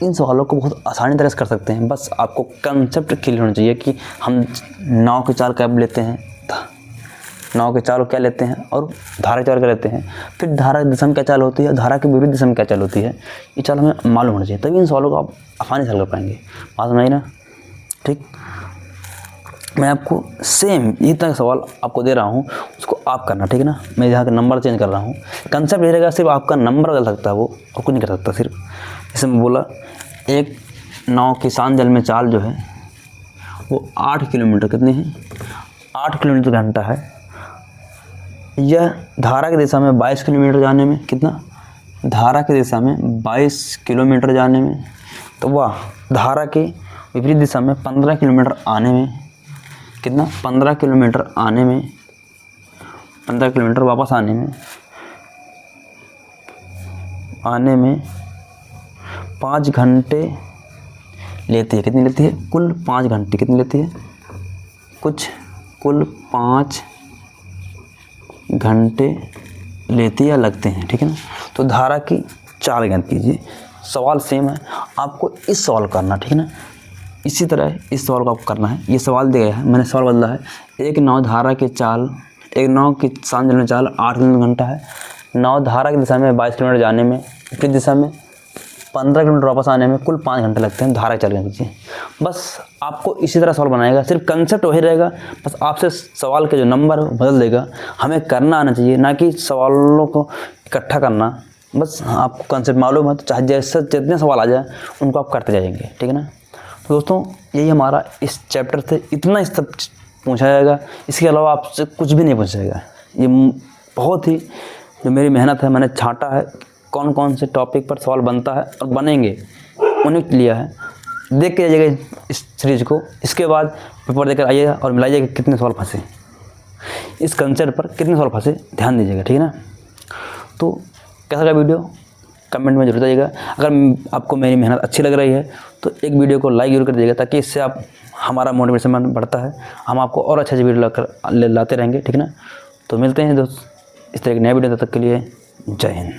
Speaker 1: इन सवालों को बहुत आसानी तरह से कर सकते हैं। बस आपको कंसेप्ट क्लियर होना चाहिए कि हम नाव की चाल कब लेते हैं, नाव की चाल क्या लेते हैं, और धारा की चाल क्या लेते हैं, फिर धारा की दिशा में क्या चाल होती है, धारा की विपरीत दिशा में क्या चाल होती है, ये चाल हमें मालूम होना चाहिए, तभी इन सवालों को आप आसानी से हल कर पाएंगे। बात समझिए ना। ठीक, मैं आपको सेम इतना सवाल आपको दे रहा हूँ, उसको आप करना, ठीक है ना। मैं यहाँ का नंबर चेंज कर रहा हूँ, कंसेप्ट ये रहेगा, सिर्फ आपका नंबर बदल सकता है वो, और कुछ नहीं कर सकता। सिर्फ जैसे मैं बोला, एक नाव की शांत जल में चाल जो है वो 8 किलोमीटर कितनी है, 8 किलोमीटर घंटा है। यह धारा की दिशा में 22 किलोमीटर जाने में, कितना, धारा की दिशा में 22 किलोमीटर जाने में, तो वह धारा के विपरीत दिशा में 15 किलोमीटर आने में, कितना, 15 किलोमीटर आने में, 15 किलोमीटर वापस आने में 5 घंटे लेती है। कितनी लेती है, कुल 5 घंटे कितनी लेती है, कुल 5 घंटे लेती है या लगते हैं, ठीक है ना। तो धारा की चाल ज्ञात कीजिए। सवाल सेम है, आपको इस सवाल करना, ठीक है ना। इसी तरह इस सवाल को आपको करना है। ये सवाल दिया है, मैंने सवाल बदला है। एक नाव धारा की चाल, एक नाव की शांत जल में चाल 8 किलोमीटर घंटा है। नाव धारा की दिशा में 22 किलोमीटर जाने में, विपरीत दिशा में 15 किलोमीटर वापस आने में कुल 5 घंटे लगते हैं। धारा की चाल कीजिए। बस आपको इसी तरह सवाल बनाएगा, सिर्फ कंसेप्ट वही रहेगा, बस आपसे सवाल के जो नंबर बदल देगा। हमें करना आना चाहिए, ना कि सवालों को इकट्ठा करना। बस आपको कंसेप्ट मालूम है तो चाहे जैसे जितने सवाल आ जाए उनको आप करते जाएंगे, ठीक है ना। तो दोस्तों, यही हमारा इस चैप्टर से इतना इस तक पूछा जाएगा, इसके अलावा आपसे कुछ भी नहीं पूछा जाएगा। ये बहुत ही जो मेरी मेहनत है, मैंने छांटा है कौन कौन से टॉपिक पर सवाल बनता है और बनेंगे, उन्हें लिया है। देख के जाइएगा इस सीरीज को, इसके बाद पेपर देकर आइएगा और मिलाइएगा कितने सवाल फंसे, इस कंसेप्ट पर कितने सवाल फंसे, ध्यान दीजिएगा, ठीक है ना। तो कैसा लगा वीडियो, कमेंट में जरूर बताइएगा। अगर आपको मेरी मेहनत अच्छी लग रही है तो एक वीडियो को लाइक जरूर कर दीजिएगा, ताकि इससे आप हमारा मोटिवेशन बढ़ता है, हम आपको और अच्छे वीडियो लाते रहेंगे, ठीक है ना। तो मिलते हैं दोस्त इस तरह की नए वीडियो, तब तक के लिए जय हिंद।